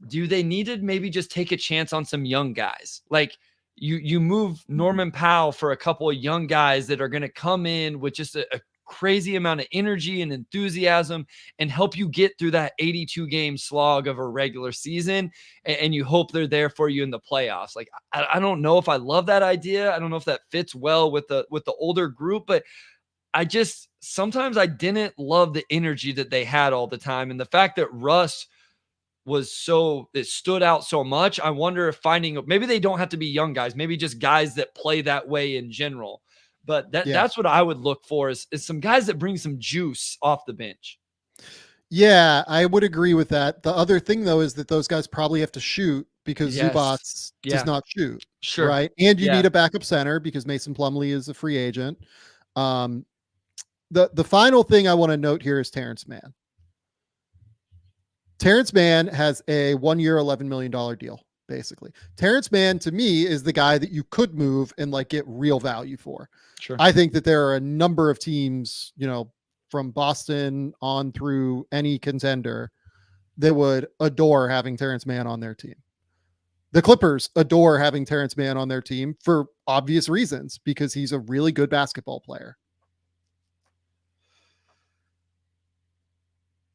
do they need to maybe just take a chance on some young guys? Like you move Norman Powell for a couple of young guys that are going to come in with just a crazy amount of energy and enthusiasm and help you get through that 82 game slog of a regular season. And you hope they're there for you in the playoffs. Like, I don't know if I love that idea. I don't know if that fits well with the older group, but sometimes I didn't love the energy that they had all the time. And the fact that Russ it stood out so much. I wonder if maybe they don't have to be young guys, maybe just guys that play that way in general. But that's what I would look for is some guys that bring some juice off the bench. Yeah, I would agree with that. The other thing, though, is that those guys probably have to shoot because Zubats does not shoot. Sure. Right. And you need a backup center because Mason Plumlee is a free agent. The final thing I want to note here is Terrence Mann. Terrence Mann has a 1 year, $11 million deal, basically. Terrence Mann, to me, is the guy that you could move and like get real value for. Sure. I think that there are a number of teams, from Boston on through any contender that would adore having Terrence Mann on their team. The Clippers adore having Terrence Mann on their team for obvious reasons, because he's a really good basketball player.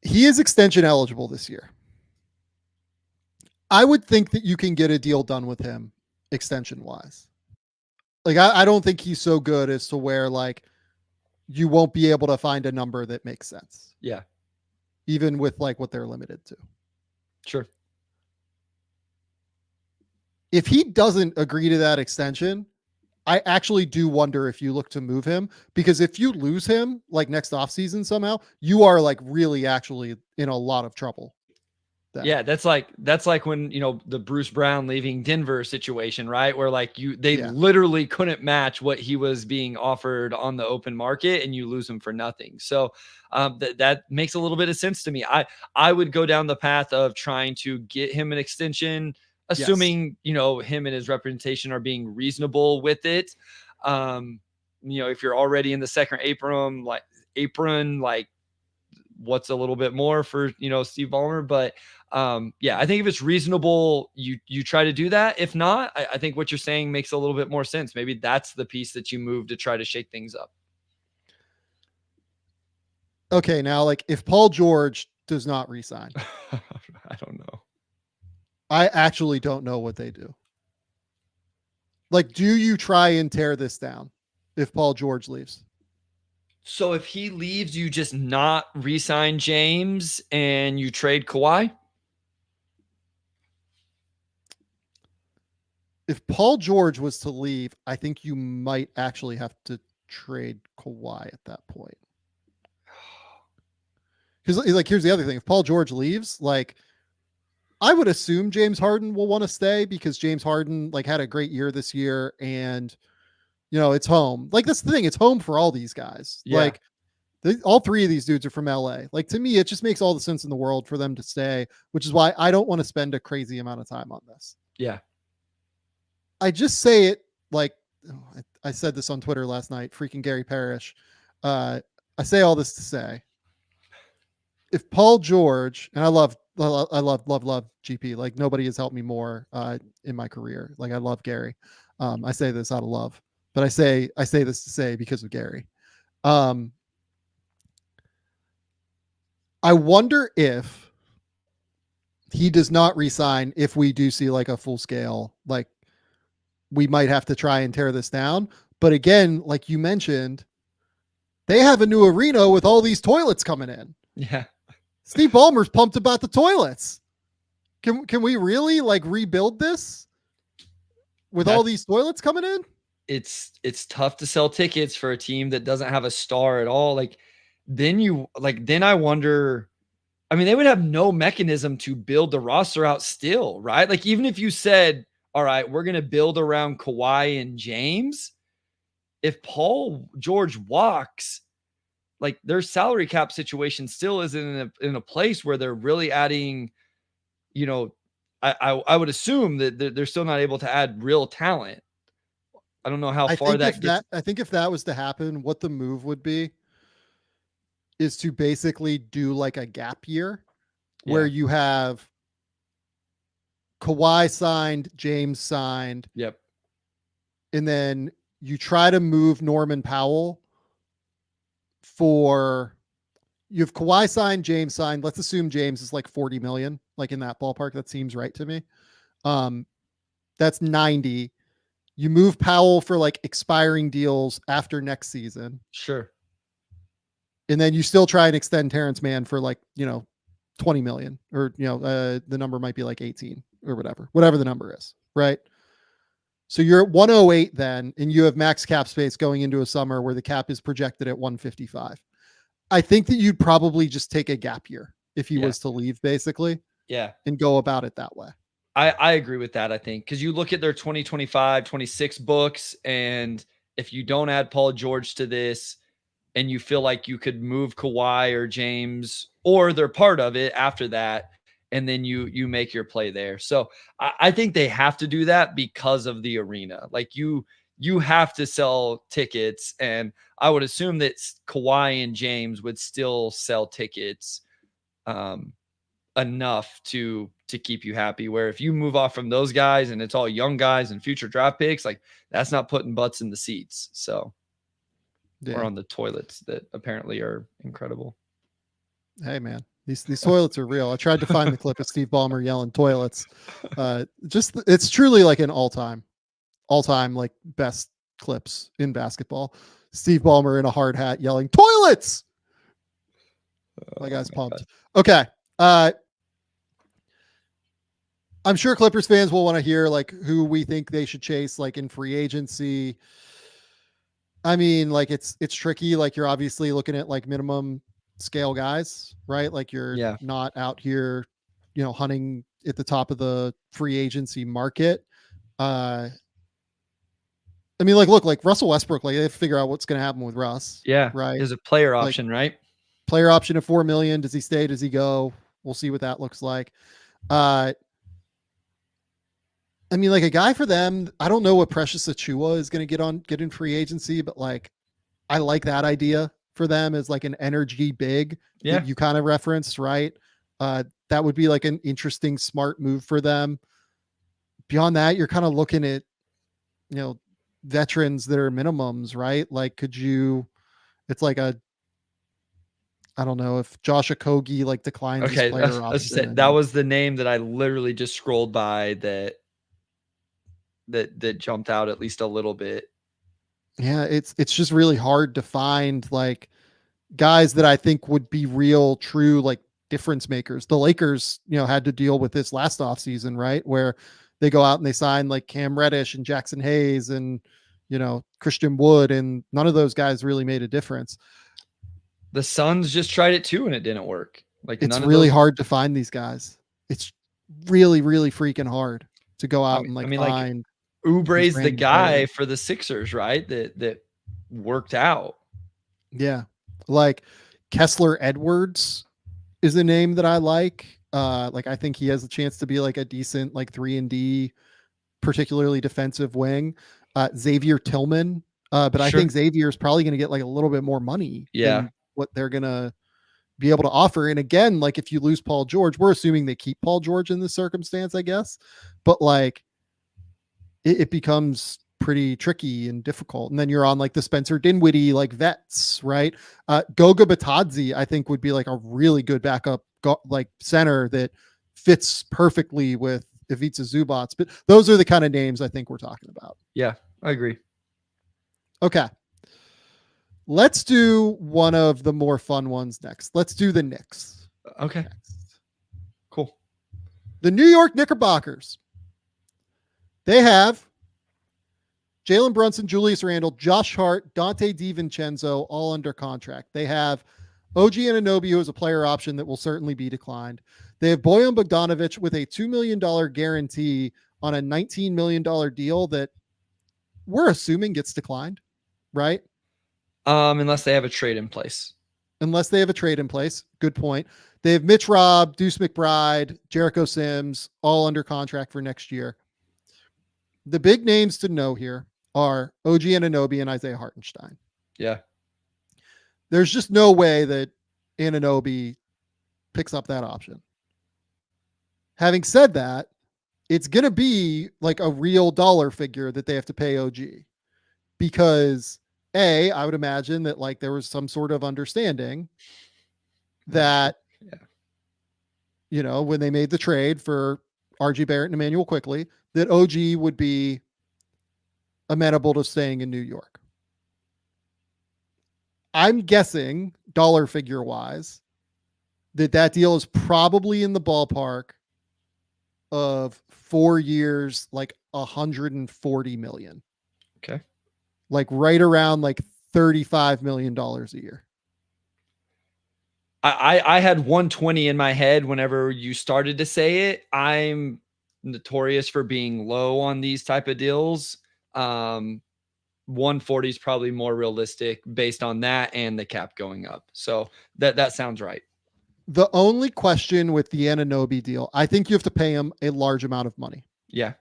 He is extension eligible this year. I would think that you can get a deal done with him extension wise. Like, I don't think he's so good as to where like you won't be able to find a number that makes sense. Yeah. Even with like what they're limited to. Sure. If he doesn't agree to that extension, I actually do wonder if you look to move him, because if you lose him like next offseason somehow, you are like really actually in a lot of trouble. then. Yeah, that's like when, the Bruce Brown leaving Denver situation, right? Where like they Yeah. literally couldn't match what he was being offered on the open market, and you lose him for nothing. So that makes a little bit of sense to me. I would go down the path of trying to get him an extension, assuming him and his representation are being reasonable with it. If you're already in the second apron, like what's a little bit more for Steve Ballmer, but I think if it's reasonable, you try to do that. If not, I think what you're saying makes a little bit more sense. Maybe that's the piece that you move to try to shake things up. Okay, now like if Paul George does not resign, I don't know. I actually don't know what they do. Like, do you try and tear this down if Paul George leaves? So if he leaves, you just not re-sign James and you trade Kawhi? If Paul George was to leave, I think you might actually have to trade Kawhi at that point. Because like, here's the other thing. If Paul George leaves, like, I would assume James Harden will want to stay because James Harden like had a great year this year, and it's home. Like, that's the thing. It's home for all these guys. Yeah. Like, all three of these dudes are from LA. Like, to me, it just makes all the sense in the world for them to stay, which is why I don't want to spend a crazy amount of time on this. Yeah. I just say it like I said this on Twitter last night, freaking Gary Parrish. I say all this to say, if Paul George, and I love GP, like nobody has helped me more in my career. Like, I love Gary. I say this out of love, but I say this to say because of Gary. I wonder if he does not resign, if we do see like a full scale, like we might have to try and tear this down. But again, like you mentioned, they have a new arena with all these toilets coming in. Yeah. Steve Ballmer's pumped about the toilets. Can we really like rebuild this with all these toilets coming in? It's tough to sell tickets for a team that doesn't have a star at all. Then I wonder, I mean, they would have no mechanism to build the roster out still, right? Like, even if you said, all right, we're going to build around Kawhi and James, if Paul George walks, like, their salary cap situation still isn't in a place where they're really adding, I would assume that they're still not able to add real talent. I don't know how far that gets. I think if that was to happen, what the move would be is to basically do like a gap year where you have Kawhi signed, James signed. Yep. And then you try to move Norman Powell you have Kawhi signed, James signed. Let's assume James is like 40 million, like in that ballpark. That seems right to me. That's 90. You move Powell for like expiring deals after next season. Sure. And then you still try and extend Terrence Mann for like, 20 million, or, the number might be like 18 or whatever the number is. Right. So you're at 108 then, and you have max cap space going into a summer where the cap is projected at 155. I think that you'd probably just take a gap year if he was to leave, basically. Yeah. And go about it that way. I agree with that, I think, because you look at their 2025, 26 books, and if you don't add Paul George to this and you feel like you could move Kawhi or James, or they're part of it after that, and then you make your play there. So I think they have to do that because of the arena. Like, you have to sell tickets, and I would assume that Kawhi and James would still sell tickets enough to keep you happy, where if you move off from those guys and it's all young guys and future draft picks, like, that's not putting butts in the seats. So, or on the toilets that apparently are incredible. Hey man, these toilets are real. I tried to find the clip of Steve Ballmer yelling toilets. It's truly like an all-time like best clips in basketball. Steve Ballmer in a hard hat yelling toilets. My guy's pumped. Okay. I'm sure Clippers fans will want to hear like who we think they should chase, like in free agency. I mean, like it's tricky. Like, you're obviously looking at like minimum scale guys, right? Like, you're not out here hunting at the top of the free agency market. I mean, look, like Russell Westbrook, like they have to figure out what's going to happen with Russ. Yeah. Right. There's a player Like, option, right? Player option of $4 million. Does he stay? Does he go? We'll see what that looks like. I mean, like a guy for them, I don't know what Precious Achua is going to get in free agency, but like, I like that idea for them as like an energy big that you kind of referenced, right? That would be like an interesting, smart move for them. Beyond that, you're kind of looking at, veterans that are minimums, right? Like, it's like I don't know if Josh Okogie like declines his player option. That was the name that I literally just scrolled by that jumped out at least a little bit. Yeah, it's just really hard to find like guys that I think would be real, true, like difference makers. The Lakers, had to deal with this last offseason, right? Where they go out and they sign like Cam Reddish and Jackson Hayes and, Christian Wood, and none of those guys really made a difference. The Suns just tried it too and it didn't work. Like it's really hard to find these guys. It's really, really freaking hard to go out and find. Like Oubre's the guy players for the Sixers, right? That worked out. Yeah. Like Kessler Edwards is a name that I like. Like I think he has a chance to be like a decent, like 3-and-D, particularly defensive wing. Xavier Tillman. But I think Xavier is probably going to get like a little bit more money than what they're going to be able to offer. And again, like if you lose Paul George, we're assuming they keep Paul George in this circumstance, I guess. But like it becomes pretty tricky and difficult. And then you're on like the Spencer Dinwiddie, like vets, right? Goga Batadze, I think would be like a really good backup like center that fits perfectly with Ivica Zubac. But those are the kind of names I think we're talking about. Yeah, I agree. Okay. Let's do one of the more fun ones next. Let's do the Knicks. Okay. Next. Cool. The New York Knickerbockers. They have Jalen Brunson, Julius Randle, Josh Hart, Dante DiVincenzo, all under contract. They have OG Anunoby, who is a player option that will certainly be declined. They have Bojan Bogdanovic with a $2 million guarantee on a $19 million deal that we're assuming gets declined, right? Unless they have a trade in place. Good point. They have Mitch Robb, Deuce McBride, Jericho Sims, all under contract for next year. The big names to know here are OG Anunoby and Isaiah Hartenstein. Yeah. There's just no way that Anunoby picks up that option. Having said that, it's going to be like a real dollar figure that they have to pay OG because I would imagine that like there was some sort of understanding that, when they made the trade for RJ Barrett and Emmanuel Quickley, that OG would be amenable to staying in New York. I'm guessing dollar figure wise that deal is probably in the ballpark of 4 years, like 140 million. Okay. Like right around like $35 million a year. I had 120 in my head whenever you started to say it. I'm notorious for being low on these type of deals. 140 is probably more realistic based on that and the cap going up. So that sounds right. The only question with the Anunoby deal, I think you have to pay him a large amount of money. Yeah.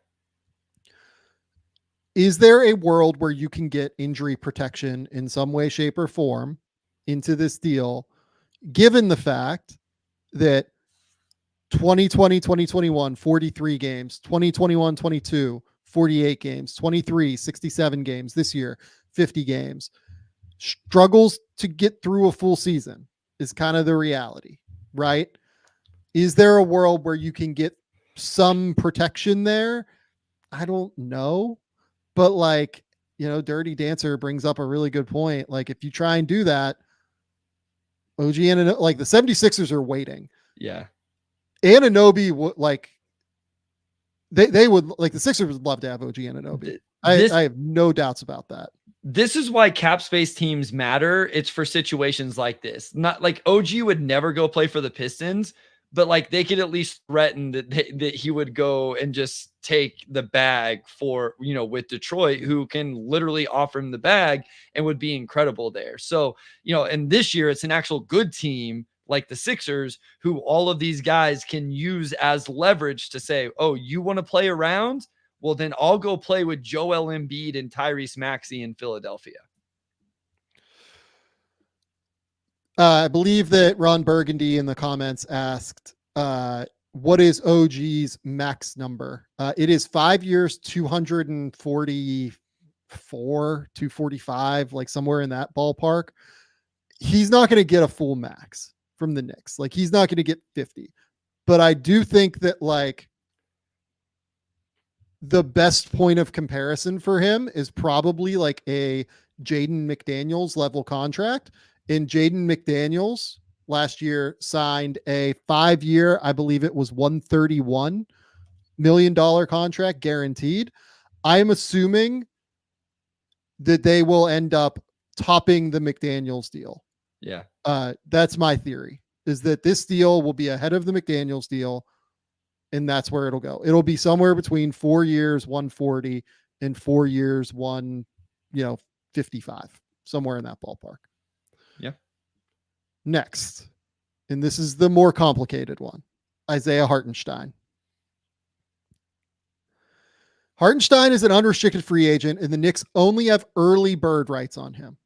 Is there a world where you can get injury protection in some way, shape, or form into this deal, given the fact that 2020, 2021, 43 games, 2021, 22, 48 games, 23, 67 games this year, 50 games, struggles to get through a full season is kind of the reality, right? Is there a world where you can get some protection there? I don't know. But like, Dirty Dancer brings up a really good point. Like if you try and do that, OG and like the 76ers are waiting. Yeah. Anunoby would like, they would like the Sixers would love to have OG Anunoby. I have no doubts about that. This is why cap space teams matter. It's for situations like this. Not like OG would never go play for the Pistons, but like they could at least threaten that he would go and just take the bag for, with Detroit, who can literally offer him the bag and would be incredible there. So, and this year it's an actual good team like the Sixers, who all of these guys can use as leverage to say, oh, you want to play around? Well, then I'll go play with Joel Embiid and Tyrese Maxey in Philadelphia. I believe that Ron Burgundy in the comments asked, what is OG's max number? It is 5 years, 244, 245, like somewhere in that ballpark. He's not going to get a full max from the Knicks. Like he's not going to get 50, but I do think that like the best point of comparison for him is probably like a Jaden McDaniels level contract. And Jaden McDaniels last year signed a 5 year, I believe it was $131 million contract guaranteed. I am assuming that they will end up topping the McDaniels deal. Yeah. That's my theory, is that this deal will be ahead of the McDaniels deal. And that's where it'll go. It'll be somewhere between 4 years, 140 and 4 years, 55, somewhere in that ballpark. Yeah. Next, and this is the more complicated one, Isaiah Hartenstein. Hartenstein is an unrestricted free agent, and the Knicks only have early bird rights on him.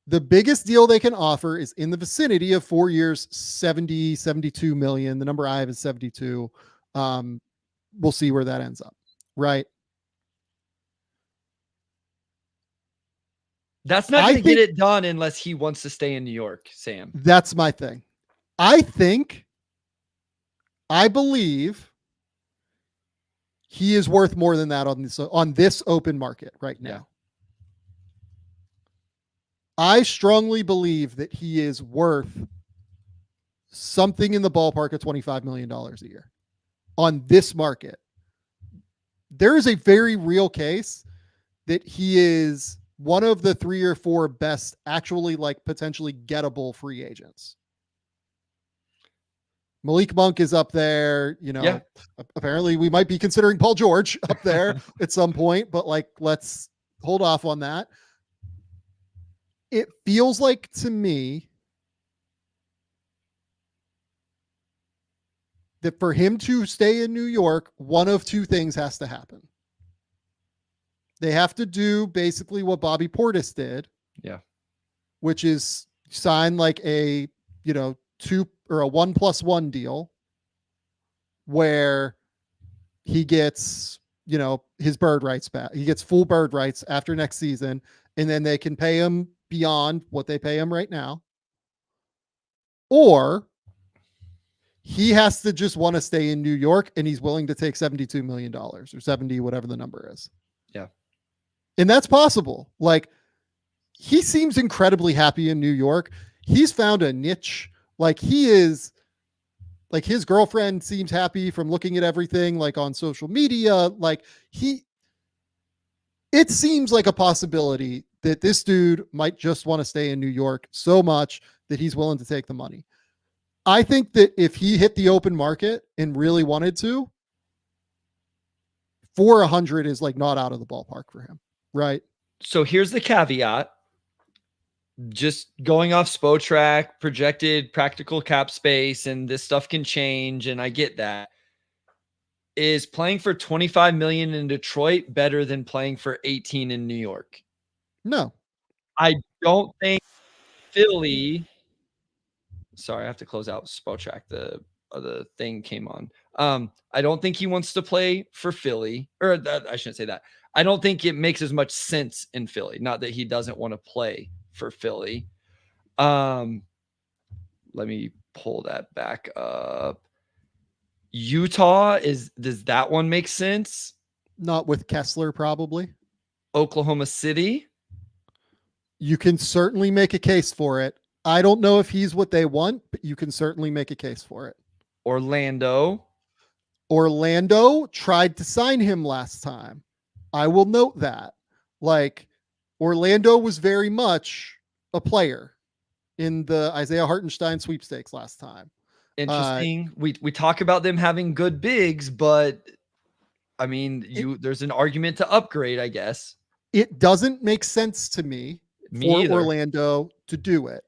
The biggest deal they can offer is in the vicinity of 4 years, 72 million. The number I have is 72. We'll see where that ends up, right? That's not going to get it done unless he wants to stay in New York, Sam. That's my thing. I believe he is worth more than that on this open market right now. Yeah. I strongly believe that he is worth something in the ballpark of $25 million a year on this market. There is a very real case that he is one of the 3 or 4 best actually like potentially gettable free agents. Malik Monk is up there, yeah. Apparently we might be considering Paul George up there at some point, but like, let's hold off on that. It feels like to me that for him to stay in New York, one of two things has to happen. They have to do basically what Bobby Portis did. Yeah. Which is sign like a, 2 or a 1+1 deal where he gets, his bird rights back. He gets full bird rights after next season, and then they can pay him beyond what they pay him right now. Or he has to just want to stay in New York and he's willing to take $72 million or 70, whatever the number is. Yeah. And that's possible. Like, he seems incredibly happy in New York. He's found a niche. Like, he is, like, his girlfriend seems happy from looking at everything, like, on social media. Like, it seems like a possibility that this dude might just want to stay in New York so much that he's willing to take the money. I think that if he hit the open market and really wanted to, 400 is like not out of the ballpark for him. Right. So here's the caveat. Just going off Spotrac, projected practical cap space, and this stuff can change, and I get that. Is playing for $25 million in Detroit better than playing for 18 in New York? No. I don't think Philly. Sorry, I have to close out Spotrac. The thing came on. I don't think he wants to play for Philly, or I shouldn't say that. I don't think it makes as much sense in Philly. Not that he doesn't want to play for Philly. Let me pull that back up. Utah does that one make sense? Not with Kessler, probably. Oklahoma City. You can certainly make a case for it. I don't know if he's what they want, but you can certainly make a case for it. Orlando tried to sign him last time. I will note that. Like, Orlando was very much a player in the Isaiah Hartenstein sweepstakes last time. Interesting. We talk about them having good bigs, but I mean, there's an argument to upgrade, I guess. It doesn't make sense to me for either. Orlando to do it.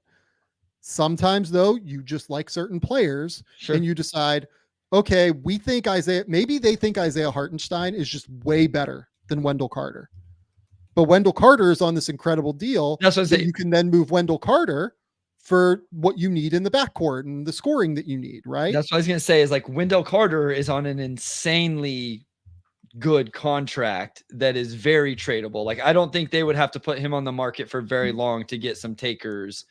Sometimes, though, you just like certain players Sure. and you decide, okay, maybe they think Isaiah Hartenstein is just way better than Wendell Carter. But Wendell Carter is on this incredible deal. That's what I'm saying. You can then move Wendell Carter for what you need in the backcourt and the scoring that you need, right? That's what I was going to say is like Wendell Carter is on an insanely good contract that is very tradable. Like, I don't think they would have to put him on the market for very long to get some takers.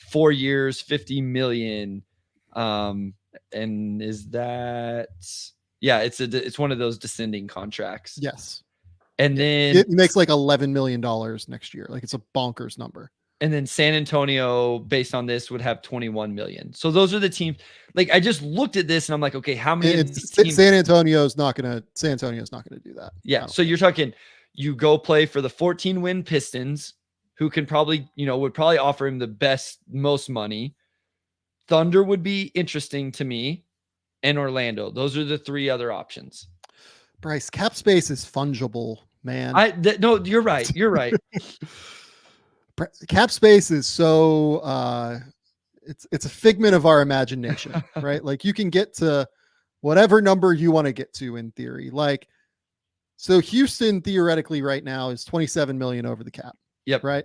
4 years, 50 million. And is that, yeah, it's one of those descending contracts. Yes. And then it makes like $11 million next year. Like, it's a bonkers number. And then San Antonio, based on this, would have 21 million. So those are the teams. Like, I just looked at this and I'm like, okay, how many of these teams? San Antonio's not gonna do that. Yeah. So you're talking, you go play for the 14-win Pistons, who can probably, would probably offer him the most money. Thunder would be interesting to me, and Orlando. Those are the three other options. Bryce, cap space is fungible, man. No, you're right. You're right. Cap space is so it's a figment of our imagination, right? Like, you can get to whatever number you want to get to in theory. Like, so Houston theoretically right now is 27 million over the cap. Yep. Right.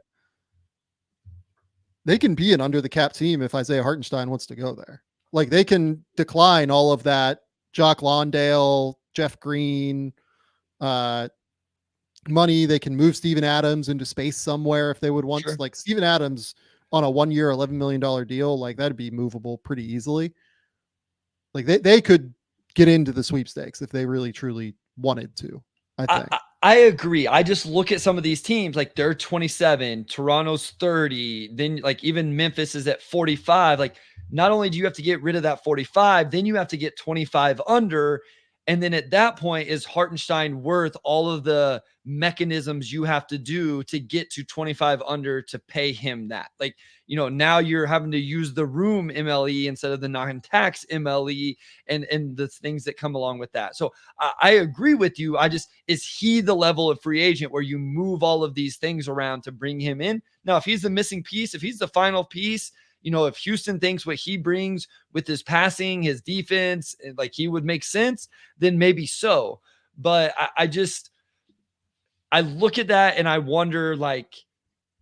They can be an under the cap team if Isaiah Hartenstein wants to go there. Like, they can decline all of that Jock Lawndale, Jeff Green, money. They can move Steven Adams into space somewhere if they would want. Sure. Like, Steven Adams on a 1 year, $11 million deal, like, that'd be movable pretty easily. Like, they could get into the sweepstakes if they really truly wanted to. I think. I agree. I just look at some of these teams, like they're 27, Toronto's 30, then like even Memphis is at 45. Like, not only do you have to get rid of that 45, then you have to get 25 under. And then at that point, is Hartenstein worth all of the mechanisms you have to do to get to 25 under to pay him that? Like, now you're having to use the room MLE instead of the non-tax MLE and the things that come along with that. So I agree with you. Is he the level of free agent where you move all of these things around to bring him in? Now, if he's the missing piece, if he's the final piece, if Houston thinks what he brings with his passing, his defense, like he would make sense, then maybe so. But I look at that and I wonder, like,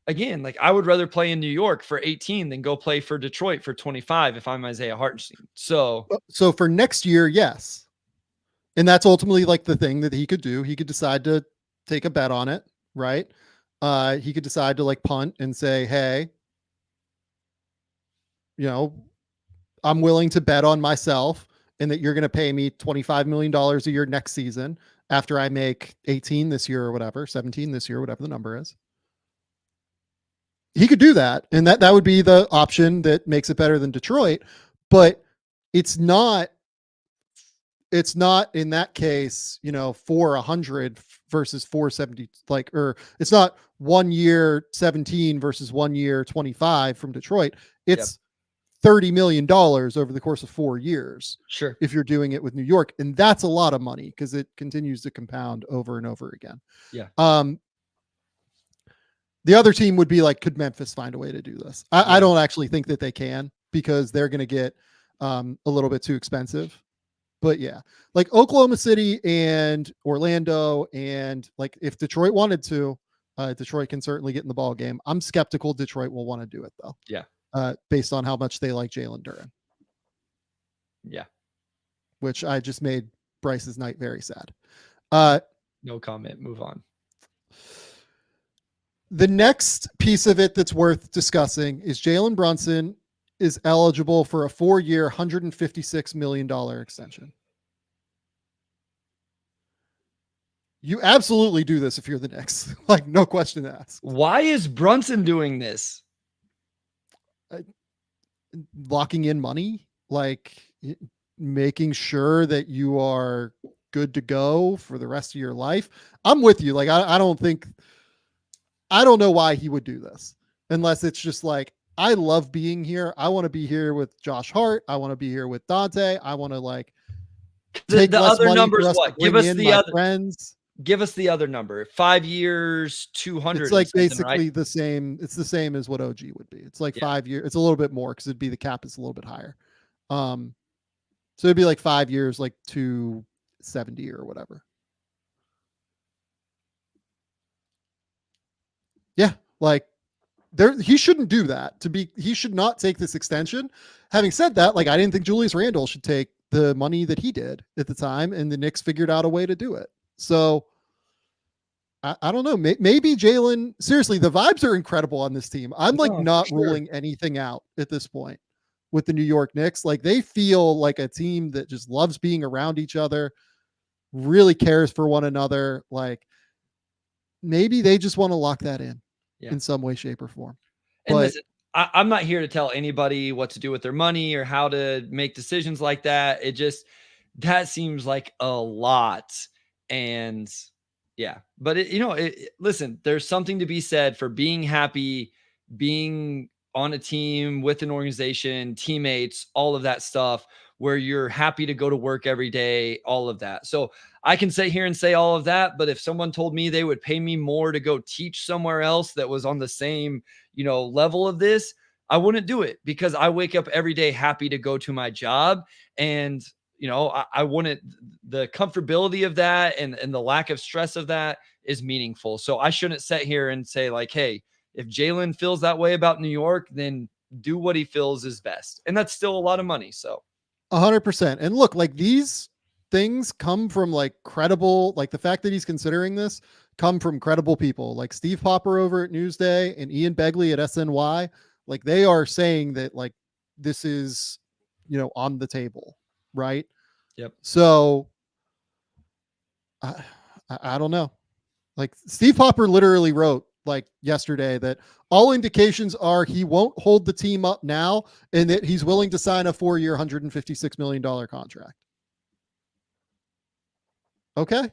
again, like, I would rather play in New York for 18 than go play for Detroit for 25 if I'm Isaiah Hartenstein. So for next year, yes. And that's ultimately like the thing that he could do. He could decide to take a bet on it, right? He could decide to like punt and say, hey, I'm willing to bet on myself and that you're going to pay me $25 million a year next season after I make 18 this year or whatever, 17 this year, whatever the number is. He could do that. And that would be the option that makes it better than Detroit, but it's not in that case, 400 versus 470, or it's not 1 year 17 versus 1 year 25 from Detroit. It's $30 million over the course of 4 years. Sure. If you're doing it with New York, and that's a lot of money because it continues to compound over and over again. Yeah. The other team would be like, could Memphis find a way to do this? I don't actually think that they can, because they're going to get a little bit too expensive. But yeah, like Oklahoma City and Orlando, and like if Detroit wanted to, Detroit can certainly get in the ball game. I'm skeptical Detroit will want to do it though. Yeah. Based on how much they like Jalen Duren. Yeah. Which I just made Bryce's night very sad. No comment. Move on. The next piece of it that's worth discussing is Jalen Brunson is eligible for a 4-year, $156 million extension. You absolutely do this if you're the Knicks. Like, no question asked. Why is Brunson doing this? Locking in money, like making sure that you are good to go for the rest of your life. I'm with you. Like, I don't know why he would do this unless it's just like, I love being here. I want to be here with Josh Hart. I want to be here with Dante. I want to like take The less other money numbers, for us to what? bring in my friends. Give us the other number. 5 years, 200. It's like basically right? the same. It's the same as what OG would be. It's like 5 years. It's a little bit more because it'd be the cap is a little bit higher. So it'd be like 5 years, like 270 or whatever. Yeah, like he shouldn't do that. He should not take this extension. Having said that, like I didn't think Julius Randle should take the money that he did at the time, and the Knicks figured out a way to do it. So I don't know. Maybe Jalen. Seriously, the vibes are incredible on this team. I'm like not ruling anything out at this point with the New York Knicks. Like they feel like a team that just loves being around each other, really cares for one another. Like maybe they just want to lock that in some way, shape, or form. And listen, I'm not here to tell anybody what to do with their money or how to make decisions like that. That seems like a lot. And yeah, but listen, there's something to be said for being happy, being on a team with an organization, teammates, all of that stuff, where you're happy to go to work every day, all of that. So I can sit here and say all of that, but if someone told me they would pay me more to go teach somewhere else that was on the same, level of this, I wouldn't do it, because I wake up every day happy to go to my job. And, I wouldn't, the comfortability of that and the lack of stress of that is meaningful. So I shouldn't sit here and say like, hey, if Jalen feels that way about New York, then do what he feels is best. And that's still a lot of money. So 100%. And look, like these things come from like credible, like the fact that he's considering this come from credible people like Steve Popper over at Newsday and Ian Begley at SNY. Like they are saying that like this is, on the table. Right. Yep. So I don't know. Like Steve Popper literally wrote like yesterday that all indications are he won't hold the team up now and that he's willing to sign a 4-year, $156 million contract. Okay.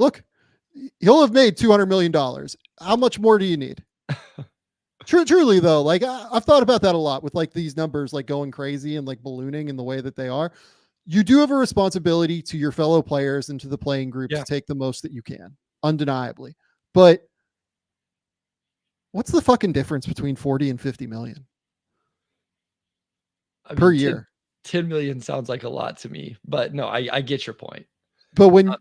Look, he'll have made $200 million. How much more do you need? Truly though, like I've thought about that a lot with like these numbers, like going crazy and like ballooning in the way that they are. You do have a responsibility to your fellow players and to the playing group to take the most that you can, undeniably. But what's the fucking difference between 40 and 50 million per year? 10 million sounds like a lot to me, but no, I get your point. But when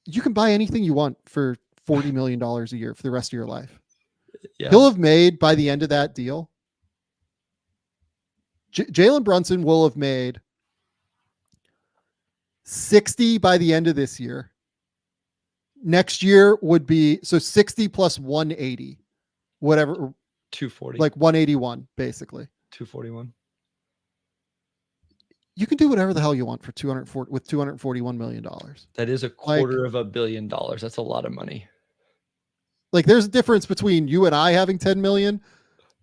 you can buy anything you want for $40 million a year for the rest of your life, he'll have made by the end of that deal. Jalen Brunson will have made 60 by the end of this year. Next year would be 60 plus 180, whatever, 240, like 181, basically 241. You can do whatever the hell you want for $241 million. That is $250 million. That's a lot of money. Like there's a difference between you and I having 10 million.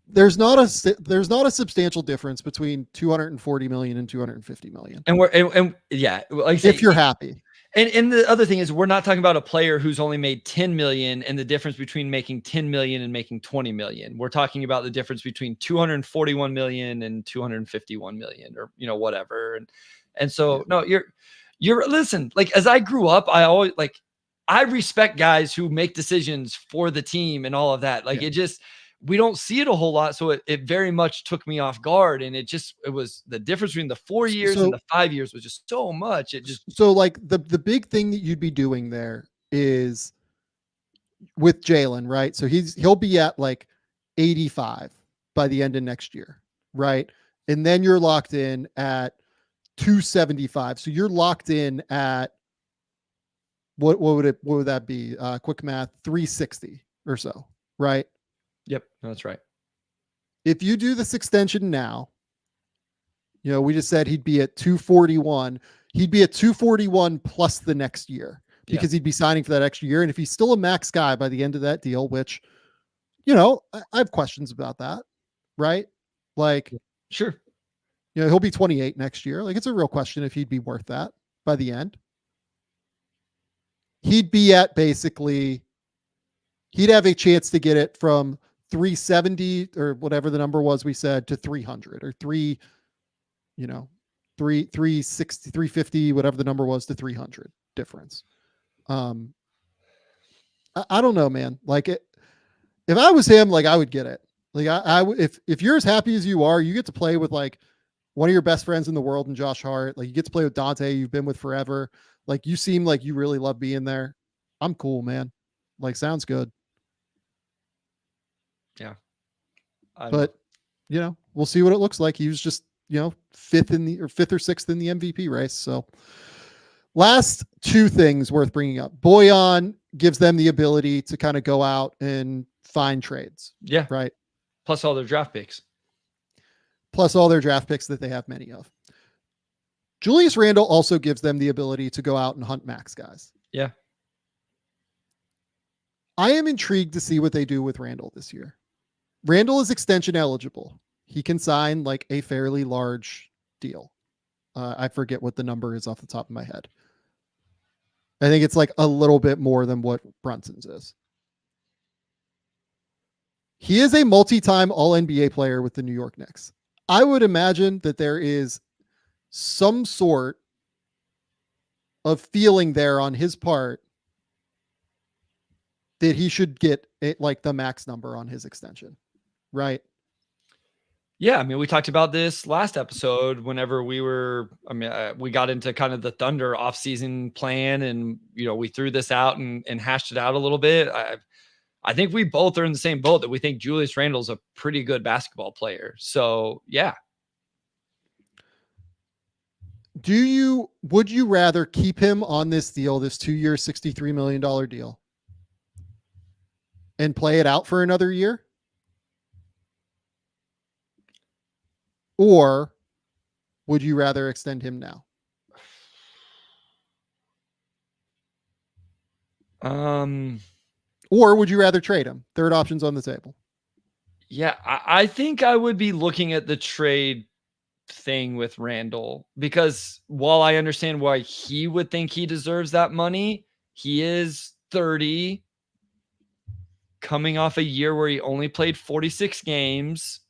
There's not a substantial difference between 240 million and 250 million. And like if you're happy. And the other thing is, we're not talking about a player who's only made 10 million and the difference between making 10 million and making 20 million. We're talking about the difference between 241 million and 251 million, or whatever. And so no, you're listen, like as I grew up, I respect guys who make decisions for the team and all of that. Like we don't see it a whole lot. So it very much took me off guard. And it was the difference between the 4 years and the 5 years was just so much. So like the big thing that you'd be doing there is with Jalen, right? So he'll be at like 85 by the end of next year. Right. And then you're locked in at 275. So you're locked in at what would that be? Quick math, 360 or so. Right. Yep, that's right. If you do this extension now, we just said he'd be at 241. He'd be at 241 plus the next year because he'd be signing for that extra year. And if he's still a max guy by the end of that deal, which, I have questions about that, right? Like, sure. He'll be 28 next year. Like, it's a real question if he'd be worth that by the end. He'd be at basically, he'd have a chance to get it from 370 or whatever the number was we said to 300 or 360, 350, whatever the number was to 300 difference. I don't know, man. Like if I was him, like I would get it. Like I would, if you're as happy as you are, you get to play with like one of your best friends in the world and Josh Hart. Like you get to play with Dante, you've been with forever. Like you seem like you really love being there. I'm cool, man. Like sounds good. Yeah. But we'll see what it looks like. He was just, fifth or sixth in the MVP race. So last two things worth bringing up. Bojan gives them the ability to kind of go out and find trades. Yeah. Right. Plus all their draft picks. That they have many of. Julius Randle also gives them the ability to go out and hunt max guys. Yeah. I am intrigued to see what they do with Randle this year. Randle is extension eligible. He can sign like a fairly large deal. I forget what the number is off the top of my head. I think it's like a little bit more than what Brunson's is. He is a multi-time All-NBA player with the New York Knicks. I would imagine that there is some sort of feeling there on his part that he should get it like the max number on his extension, right? Yeah, I mean, we talked about this last episode whenever we got into kind of the Thunder offseason plan, and we threw this out and hashed it out a little bit. I think we both are in the same boat that we think Julius Randle's a pretty good basketball player. So yeah. Would you rather keep him on this deal, this 2-year, $63 million deal, and play it out for another year? Or would you rather extend him now? Or would you rather trade him? Third option's on the table. Yeah, I think I would be looking at the trade thing with Randle, because while I understand why he would think he deserves that money, he is 30, coming off a year where he only played 46 games.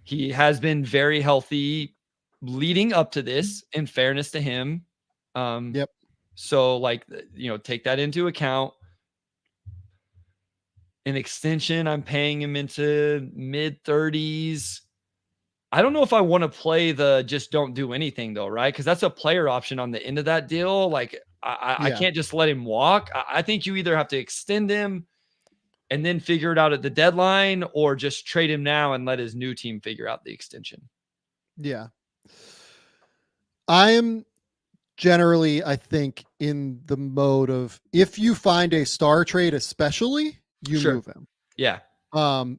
He has been very healthy leading up to this, in fairness to him. Yep. So take that into account. An extension, I'm paying him into mid 30s. I don't know if I want to play the just don't do anything though, right? Because that's a player option on the end of that deal. Like I can't just let him walk. I think you either have to extend him and then figure it out at the deadline, or just trade him now and let his new team figure out the extension. Yeah. I am generally, I think, in the mode of, if you find a star trade, especially, you move him. Yeah. Who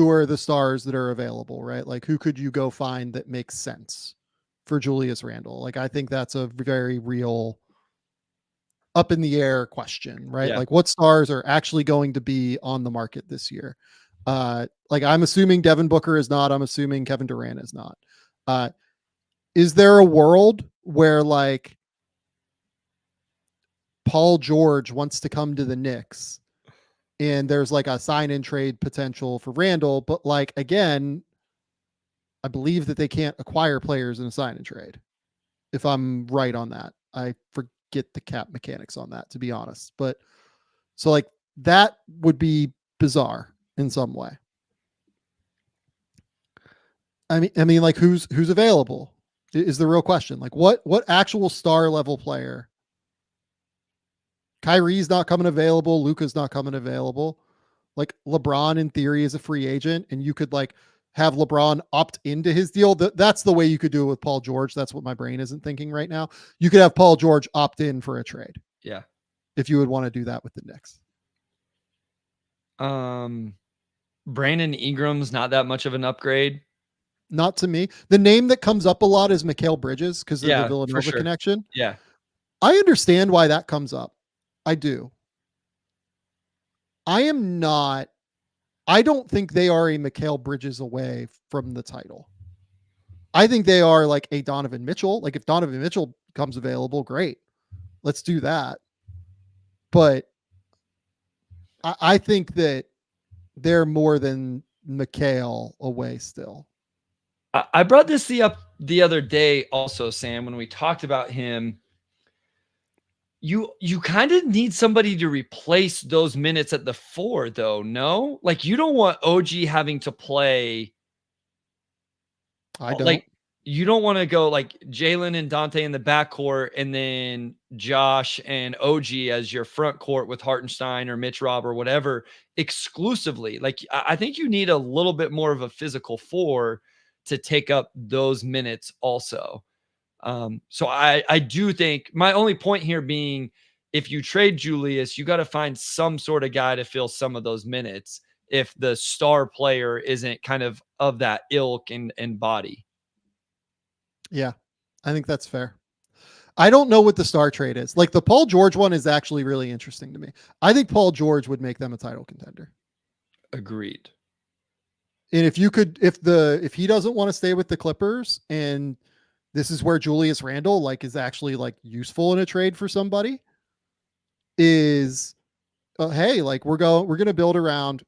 are the stars that are available, right? Like who could you go find that makes sense for Julius Randle? Like, I think that's a very real up in the air question, right? Yeah. Like what stars are actually going to be on the market this year? Like I'm assuming Devin Booker is not, I'm assuming Kevin Durant is not. Is there a world where like Paul George wants to come to the Knicks and there's like a sign and trade potential for Randle, but like, again, I believe that they can't acquire players in a sign and trade. If I'm right on that, I forget the cap mechanics on that, to be honest. But so like that would be bizarre in some way. I mean, like who's available is the real question. Like what actual star level player? Kyrie's not coming available. Luka's not coming available. Like LeBron in theory is a free agent, and you could like have LeBron opt into his deal. That's the way you could do it with Paul George. That's what my brain isn't thinking right now. You could have Paul George opt in for a trade. Yeah. If you would want to do that with the Knicks. Brandon Ingram's not that much of an upgrade. Not to me. The name that comes up a lot is Mikal Bridges because of the Villanova connection. Yeah. I understand why that comes up. I do. I don't think they are a Mikal Bridges away from the title. I think they are like a Donovan Mitchell. Like if Donovan Mitchell comes available, great. Let's do that. But I think that they're more than Mikal away still. I brought this up the other day also, Sam, when we talked about him. You kind of need somebody to replace those minutes at the 4, though, no? Like, you don't want OG having to play. I don't. Like, you don't want to go like Jalen and Dante in the backcourt and then Josh and OG as your front court with Hartenstein or Mitch Rob or whatever exclusively. Like, I think you need a little bit more of a physical 4 to take up those minutes also. So I do think my only point here being, if you trade Julius, you got to find some sort of guy to fill some of those minutes if the star player isn't kind of that ilk and body. Yeah, I think that's fair. I don't know what the star trade is. Like, the Paul George one is actually really interesting to me. I think Paul George would make them a title contender. Agreed. And if he doesn't want to stay with the Clippers, and this is where Julius Randle like is actually like useful in a trade for somebody, is hey, like we're going to build around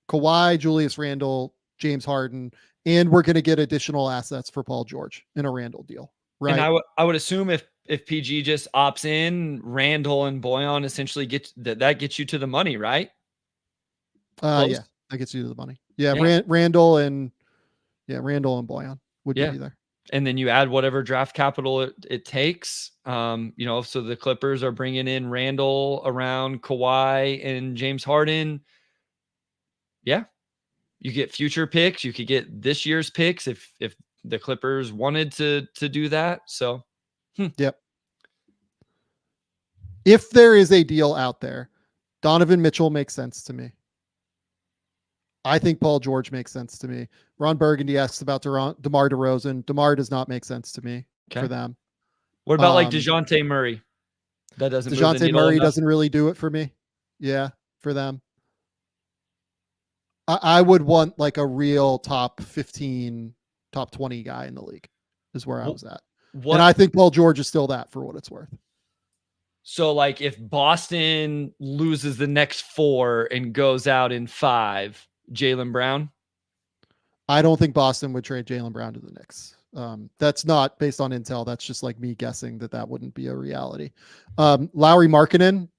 Kawhi, Julius Randle, James Harden, and we're going to get additional assets for Paul George in a Randle deal. Right. And I would assume if PG just opts in, Randle and Boyan essentially gets you to the money, right? Yeah, that gets you to the money. Yeah, yeah. Randle and Boyan would be there. And then you add whatever draft capital it takes. So the Clippers are bringing in Randle around Kawhi and James Harden. Yeah. You get future picks. You could get this year's picks if the Clippers wanted to do that. So, Yep. If there is a deal out there, Donovan Mitchell makes sense to me. I think Paul George makes sense to me. Ron Burgundy asks about DeMar DeRozan. DeMar does not make sense to me for them. What about like DeJounte Murray? That doesn't. DeJounte Murray doesn't really do it for me. Yeah, for them. I would want like a real top 15, top 20 guy in the league is where I was at. And I think Paul George is still that for what it's worth. So like if Boston loses the next 4 and goes out in 5, Jaylen Brown? I don't think Boston would trade Jaylen Brown to the Knicks. That's not based on intel. That's just like me guessing that wouldn't be a reality. Lauri Markkanen,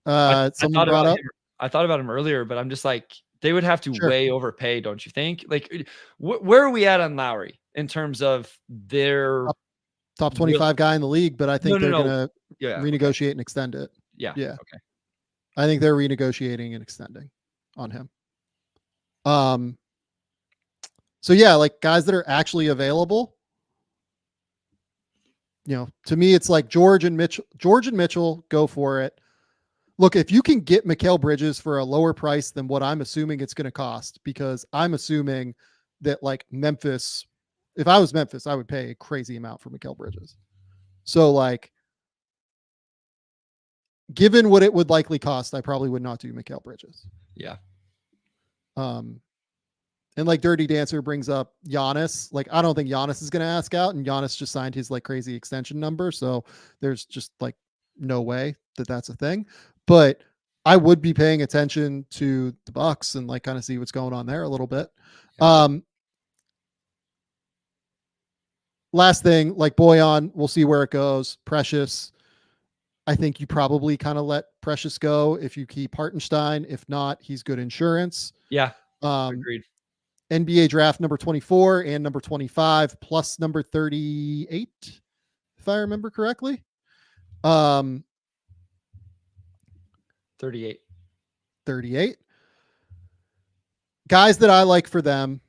someone brought up. I thought about him earlier, but I'm just like, they would have to way overpay, don't you think? Like, where are we at on Lowry in terms of their top 25 guy in the league? But I think they're going to renegotiate and extend it. Yeah. Okay. I think they're renegotiating and extending on him. So yeah, like guys that are actually available. To me, it's like George and Mitchell, go for it. Look, if you can get Mikal Bridges for a lower price than what I'm assuming it's going to cost, because I'm assuming that like Memphis, if I was Memphis, I would pay a crazy amount for Mikal Bridges. So like, given what it would likely cost, I probably would not do Mikal Bridges. Yeah. And like Dirty Dancer brings up Giannis. Like, I don't think Giannis is going to ask out, and Giannis just signed his like crazy extension number. So there's just like no way that that's a thing. But I would be paying attention to the Bucks and like kind of see what's going on there a little bit. Yeah. Last thing, like Boyan, we'll see where it goes. Precious, I think you probably kind of let Precious go if you keep Hartenstein. If not, he's good insurance. Yeah. Agreed. NBA draft number 24 and number 25 plus number 38, if I remember correctly. 38. Guys that I like for them: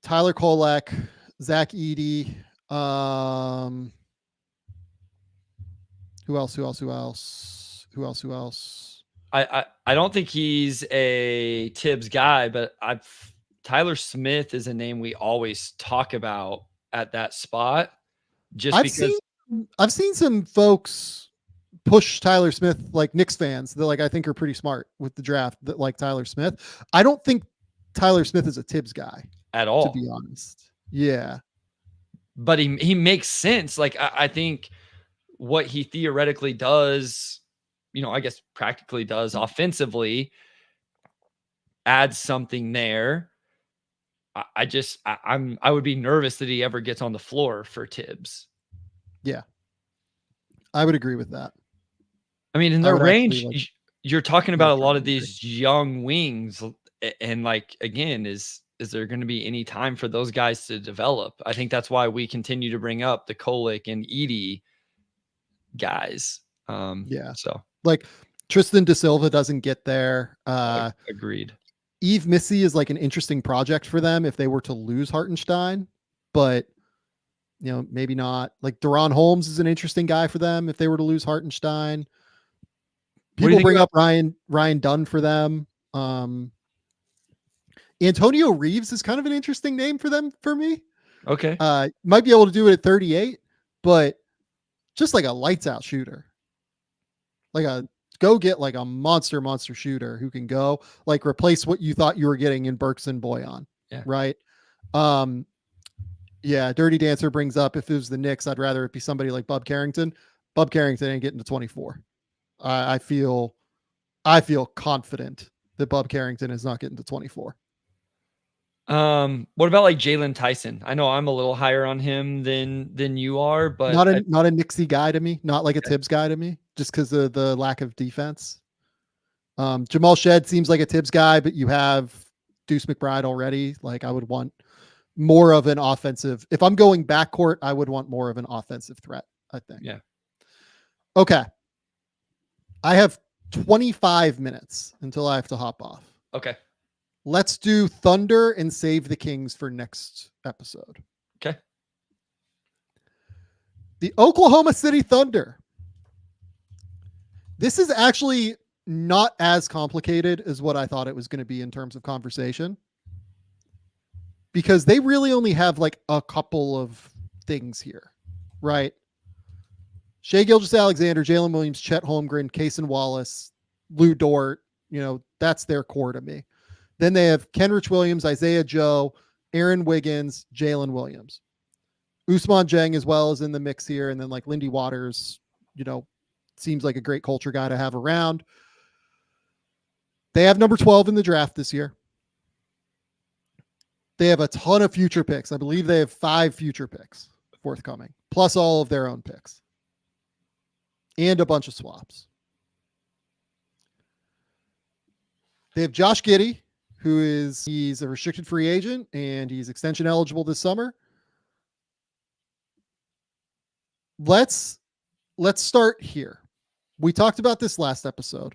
Tyler Kolek, Zach Edey. Who else? I don't think he's a Tibbs guy, but Tyler Smith is a name we always talk about at that spot. I've seen some folks push Tyler Smith, like Knicks fans that like I think are pretty smart with the draft, that like Tyler Smith. I don't think Tyler Smith is a Tibbs guy at all, to be honest. Yeah. But he makes sense. Like I think what he theoretically does, I guess practically does offensively, add something there. I would be nervous that he ever gets on the floor for Tibbs. Yeah, I would agree with that. I mean, in I their would actually, range, like, you're talking about a lot of agree. these young wings, and like again, is there going to be any time for those guys to develop? I think that's why we continue to bring up the Kolick and Edie guys. Yeah. So Like Tristan Da Silva doesn't get there. agreed. Eve Missy is like an interesting project for them if they were to lose Hartenstein, but maybe not. Like Deron Holmes is an interesting guy for them if they were to lose Hartenstein. People bring up Ryan Dunn for them. Antonio Reeves is kind of an interesting name for them for me. Okay. Might be able to do it at 38, but just like a lights out shooter. Like go get like a monster shooter who can go like replace what you thought you were getting in Burks and Boyan. Yeah. Right. Yeah. Dirty Dancer brings up, if it was the Knicks, I'd rather it be somebody like Bub Carrington. Bub Carrington ain't getting to 24. I feel confident that Bub Carrington is not getting to 24. What about like Jalen Tyson? I know I'm a little higher on him than you are, but not a Nixie guy to me, not like a Tibbs guy to me, just because of the lack of defense. Jamal Shed seems like a Tibbs guy, but you have Deuce McBride already. Like I would want more of an offensive. If I'm going backcourt, I would want more of an offensive threat, I think. Yeah. Okay. I have 25 minutes until I have to hop off. Okay. Let's do Thunder and save the Kings for next episode. Okay. The Oklahoma City Thunder. This is actually not as complicated as what I thought it was going to be in terms of conversation, because they really only have like a couple of things here, right? Shai Gilgeous-Alexander, Jalen Williams, Chet Holmgren, Cason Wallace, Lou Dort, that's their core to me. Then they have Kenrich Williams, Isaiah Joe, Aaron Wiggins, Jalen Williams. Ousmane Dieng as well is in the mix here. And then like Lindy Waters, seems like a great culture guy to have around. They have number 12 in the draft this year. They have a ton of future picks. I believe they have 5 future picks forthcoming, plus all of their own picks. And a bunch of swaps. They have Josh Giddey, he's a restricted free agent and he's extension eligible this summer. Let's start here. We talked about this last episode.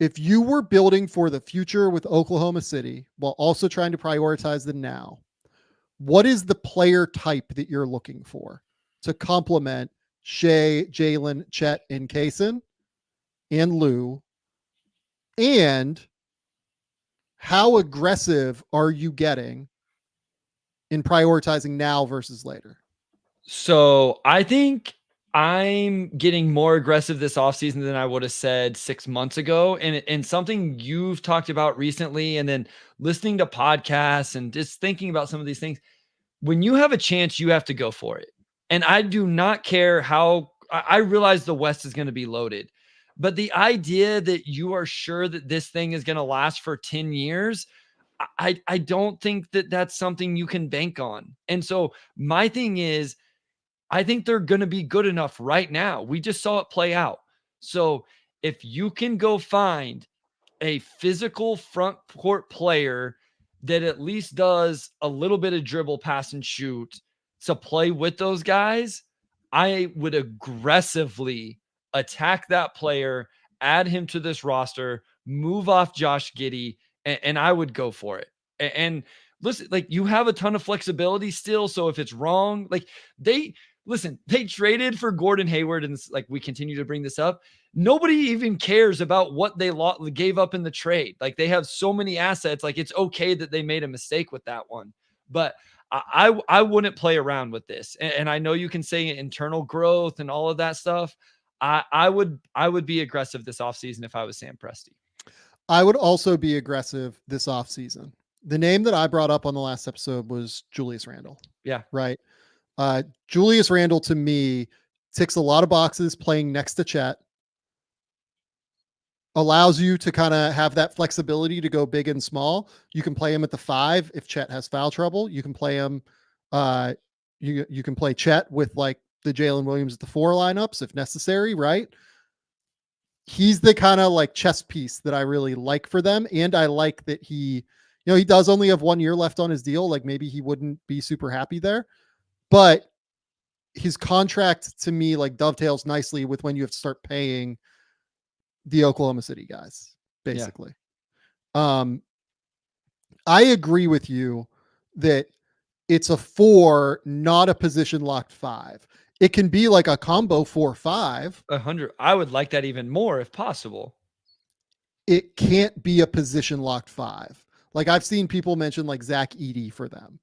If you were building for the future with Oklahoma City while also trying to prioritize the now, what is the player type that you're looking for to complement Shai, Jalen, Chet, and Cason and Lou? And how aggressive are you getting in prioritizing now versus later? So I think I'm getting more aggressive this offseason than I would have said 6 months ago. And something you've talked about recently, and then listening to podcasts and just thinking about some of these things, when you have a chance, you have to go for it. And I do not care how I realize the West is going to be loaded, but the idea that you are sure that this thing is going to last for 10 years, I don't think that that's something you can bank on. And so my thing is, I think they're going to be good enough right now. We just saw it play out. So if you can go find a physical front court player that at least does a little bit of dribble, pass, and shoot to play with those guys, I would aggressively attack that player, add him to this roster, move off Josh Giddey, and I would go for it. And listen, like, you have a ton of flexibility still. So if it's wrong, like they traded for Gordon Hayward, and like we continue to bring this up. Nobody even cares about what they gave up in the trade. Like, they have so many assets. Like, it's okay that they made a mistake with that one, but I wouldn't play around with this. And I know you can say internal growth and all of that stuff. I would be aggressive this offseason if I was Sam Presti. I would also be aggressive this offseason. The name that I brought up on the last episode was Julius Randle. Yeah. Right. Julius Randle to me ticks a lot of boxes playing next to Chet. allows you to kind of have that flexibility to go big and small. You can play him at the 5 if Chet has foul trouble. You can play him. You can play Chet with like the Jalen Williams at the 4 lineups if necessary, right? He's the kind of like chess piece that I really like for them. And I like that he does only have 1 year left on his deal. Like maybe he wouldn't be super happy there, but his contract to me like dovetails nicely with when you have to start paying the Oklahoma City guys, basically. Yeah. I agree with you that it's a 4, not a position locked 5. It can be like a combo 4-5. 100. I would like that even more if possible. It can't be a position locked 5. Like I've seen people mention like Zach Edey for them.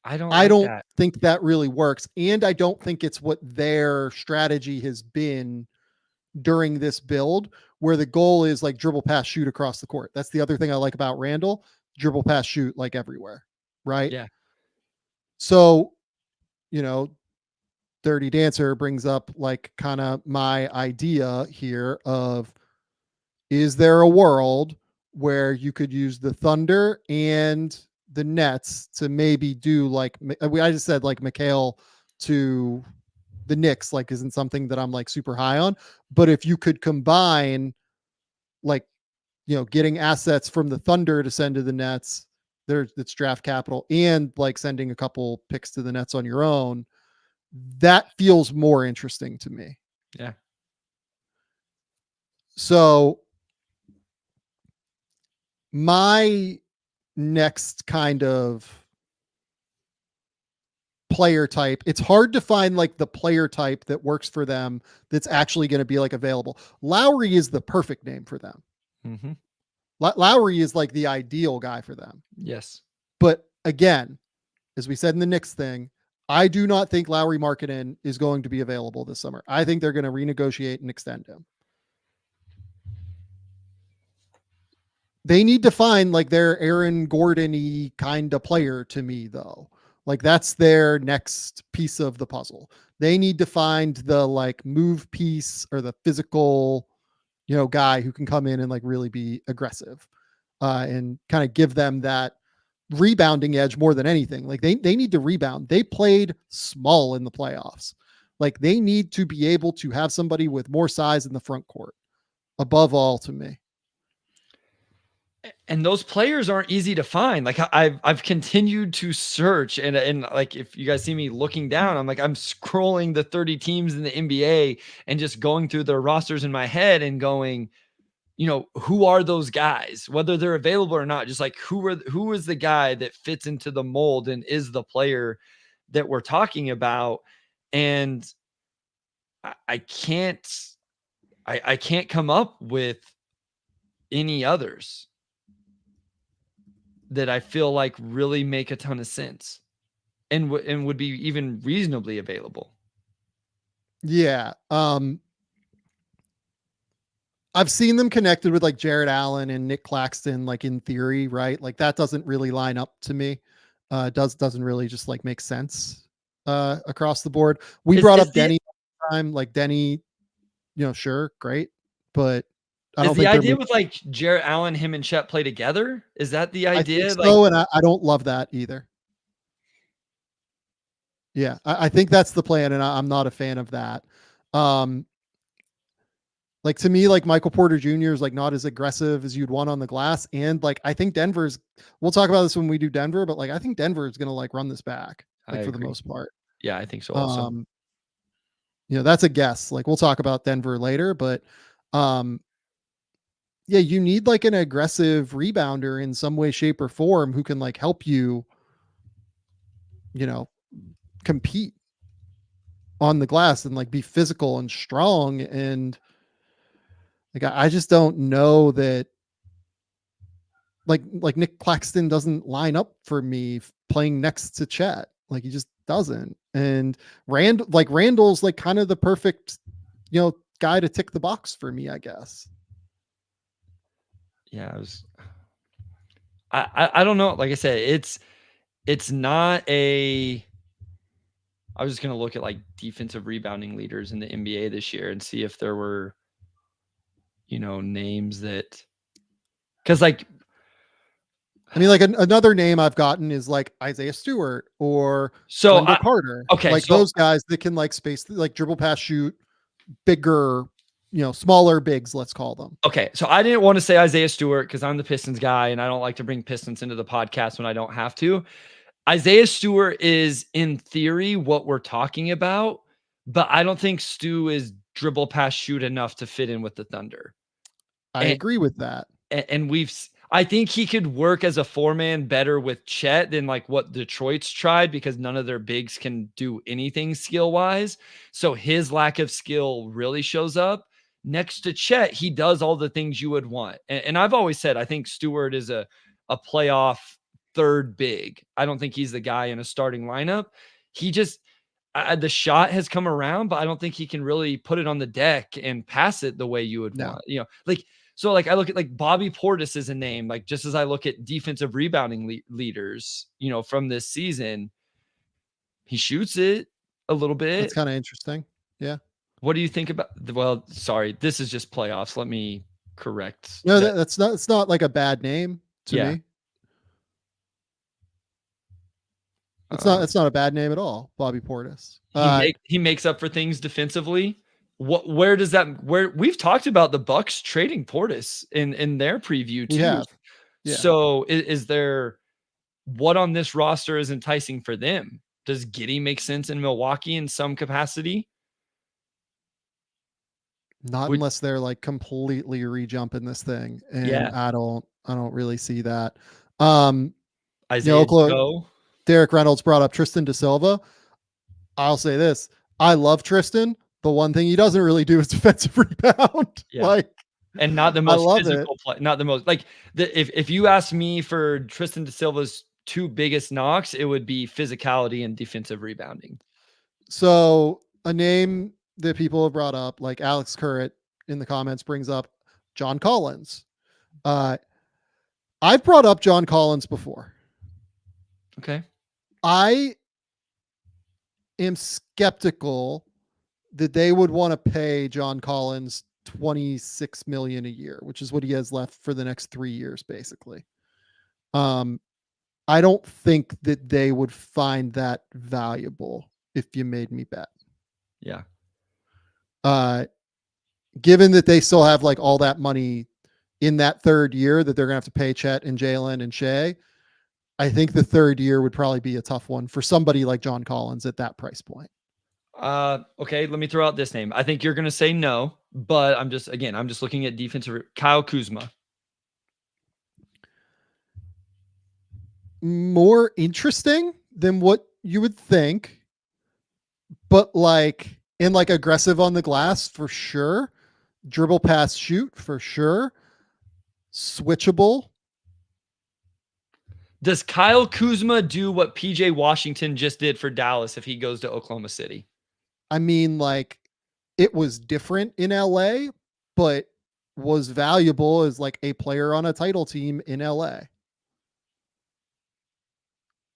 I don't think that really works. And I don't think it's what their strategy has been during this build, where the goal is like dribble, pass, shoot across the court. That's the other thing I like about Randall. Dribble, pass, shoot like everywhere. Right. Yeah. So, Dirty Dancer brings up like kind of my idea here of, is there a world where you could use the Thunder and the Nets to maybe do like, I just said like Mikhail to the Knicks, like isn't something that I'm like super high on, but if you could combine like, getting assets from the Thunder to send to the Nets, it's draft capital, and like sending a couple picks to the Nets on your own, that feels more interesting to me. Yeah. So my next kind of player type, it's hard to find like the player type that works for them that's actually going to be like available. Lowry is the perfect name for them. Mm-hmm. Lowry is like the ideal guy for them. Yes. But again, as we said in the Knicks thing, I do not think Lowry Markkanen is going to be available this summer. I think they're going to renegotiate and extend him. They need to find like their Aaron Gordon-y kind of player to me, though. Like that's their next piece of the puzzle. They need to find the like move piece or the physical, guy who can come in and like really be aggressive and kind of give them that rebounding edge more than anything. Like they need to rebound. They played small in the playoffs. Like they need to be able to have somebody with more size in the front court above all to me. And those players aren't easy to find. Like I've continued to search and like, if you guys see me looking down, I'm scrolling the 30 teams in the NBA and just going through their rosters in my head and going, who are those guys, whether they're available or not, just like who is the guy that fits into the mold and is the player that we're talking about. And I can't come up with any others that I feel like really make a ton of sense and would be even reasonably available. Yeah. I've seen them connected with like Jared Allen and Nick Claxton, like in theory, right? Like that doesn't really line up to me. Doesn't really just like make sense across the board. We brought up Denny time, like Denny, sure, great, but I don't think the idea with like Jared Allen, him and Chet play together. Is that the idea? I think so, and I don't love that either. Yeah, I think that's the plan, and I'm not a fan of that. Like to me, like Michael Porter Jr. is like not as aggressive as you'd want on the glass. And like, I think we'll talk about this when we do Denver, but like, I think Denver is going to like run this back like for the most part. Yeah, I think so also. That's a guess. Like we'll talk about Denver later, but yeah, you need like an aggressive rebounder in some way, shape or form who can like help you, compete on the glass and like be physical and strong. And like, I just don't know that like Nick Claxton doesn't line up for me playing next to Chet. Like he just doesn't. And Randall's like kind of the perfect, guy to tick the box for me, I guess. Yeah, I don't know. Like I said, it's not a. I was just gonna look at like defensive rebounding leaders in the NBA this year and see if there were, names that, because like, I mean, like another name I've gotten is like Isaiah Stewart or so Wendell Carter. okay, Like so those guys that can like space, like dribble, pass, shoot, bigger, smaller bigs, let's call them. okay, so I didn't want to say Isaiah Stewart because I'm the Pistons guy and I don't like to bring Pistons into the podcast when I don't have to. Isaiah Stewart is in theory what we're talking about, but I don't think Stu is dribble, pass, shoot enough to fit in with the Thunder. I agree with that. And I think he could work as a 4-man better with Chet than like what Detroit's tried, because none of their bigs can do anything skill wise. So his lack of skill really shows up. Next to Chet, he does all the things you would want. And I've always said, I think Stewart is a playoff third big. I don't think he's the guy in a starting lineup. He just, the shot has come around, but I don't think he can really put it on the deck and pass it the way you would want. So like I look at like Bobby Portis as a name, like just as I look at defensive rebounding leaders, from this season, he shoots it a little bit. It's kind of interesting. Yeah. What do you think about? Well, sorry, this is just playoffs. Let me correct. No, that's not. It's not like a bad name to me. It's not. It's not a bad name at all. Bobby Portis. He makes up for things defensively. Where does that? Where we've talked about the Bucks trading Portis in their preview too. Yeah. So is there what on this roster is enticing for them? Does Giddey make sense in Milwaukee in some capacity? Not unless they're like completely rejumping this thing, and I don't really see that. Isaiah Derek Reynolds brought up Tristan da Silva. I'll say this: I love Tristan. The one thing he doesn't really do is defensive rebound. And not the most physical play. Not the most if you ask me for Tristan da Silva's two biggest knocks, it would be physicality and defensive rebounding. So a name that people have brought up, like Alex Currett in the comments brings up John Collins. I've brought up John Collins before. Okay. I am skeptical that they would want to pay John Collins $26 million a year, which is what he has left for the next 3 years, basically. I don't think that they would find that valuable if you made me bet. Yeah. Given that they still have like all that money in that third year that they're gonna have to pay Chet and Jalen and Shea, I think the third year would probably be a tough one for somebody like John Collins at that price point. Okay, let me throw out this name. I think you're gonna say no, but I'm just looking at defensive. Kyle Kuzma. More interesting than what you would think, but like in like aggressive on the glass for sure. Dribble, pass, shoot for sure. Switchable. Does Kyle Kuzma do what PJ Washington just did for Dallas if he goes to Oklahoma City? I mean, like it was different in LA, but was valuable as like a player on a title team in LA.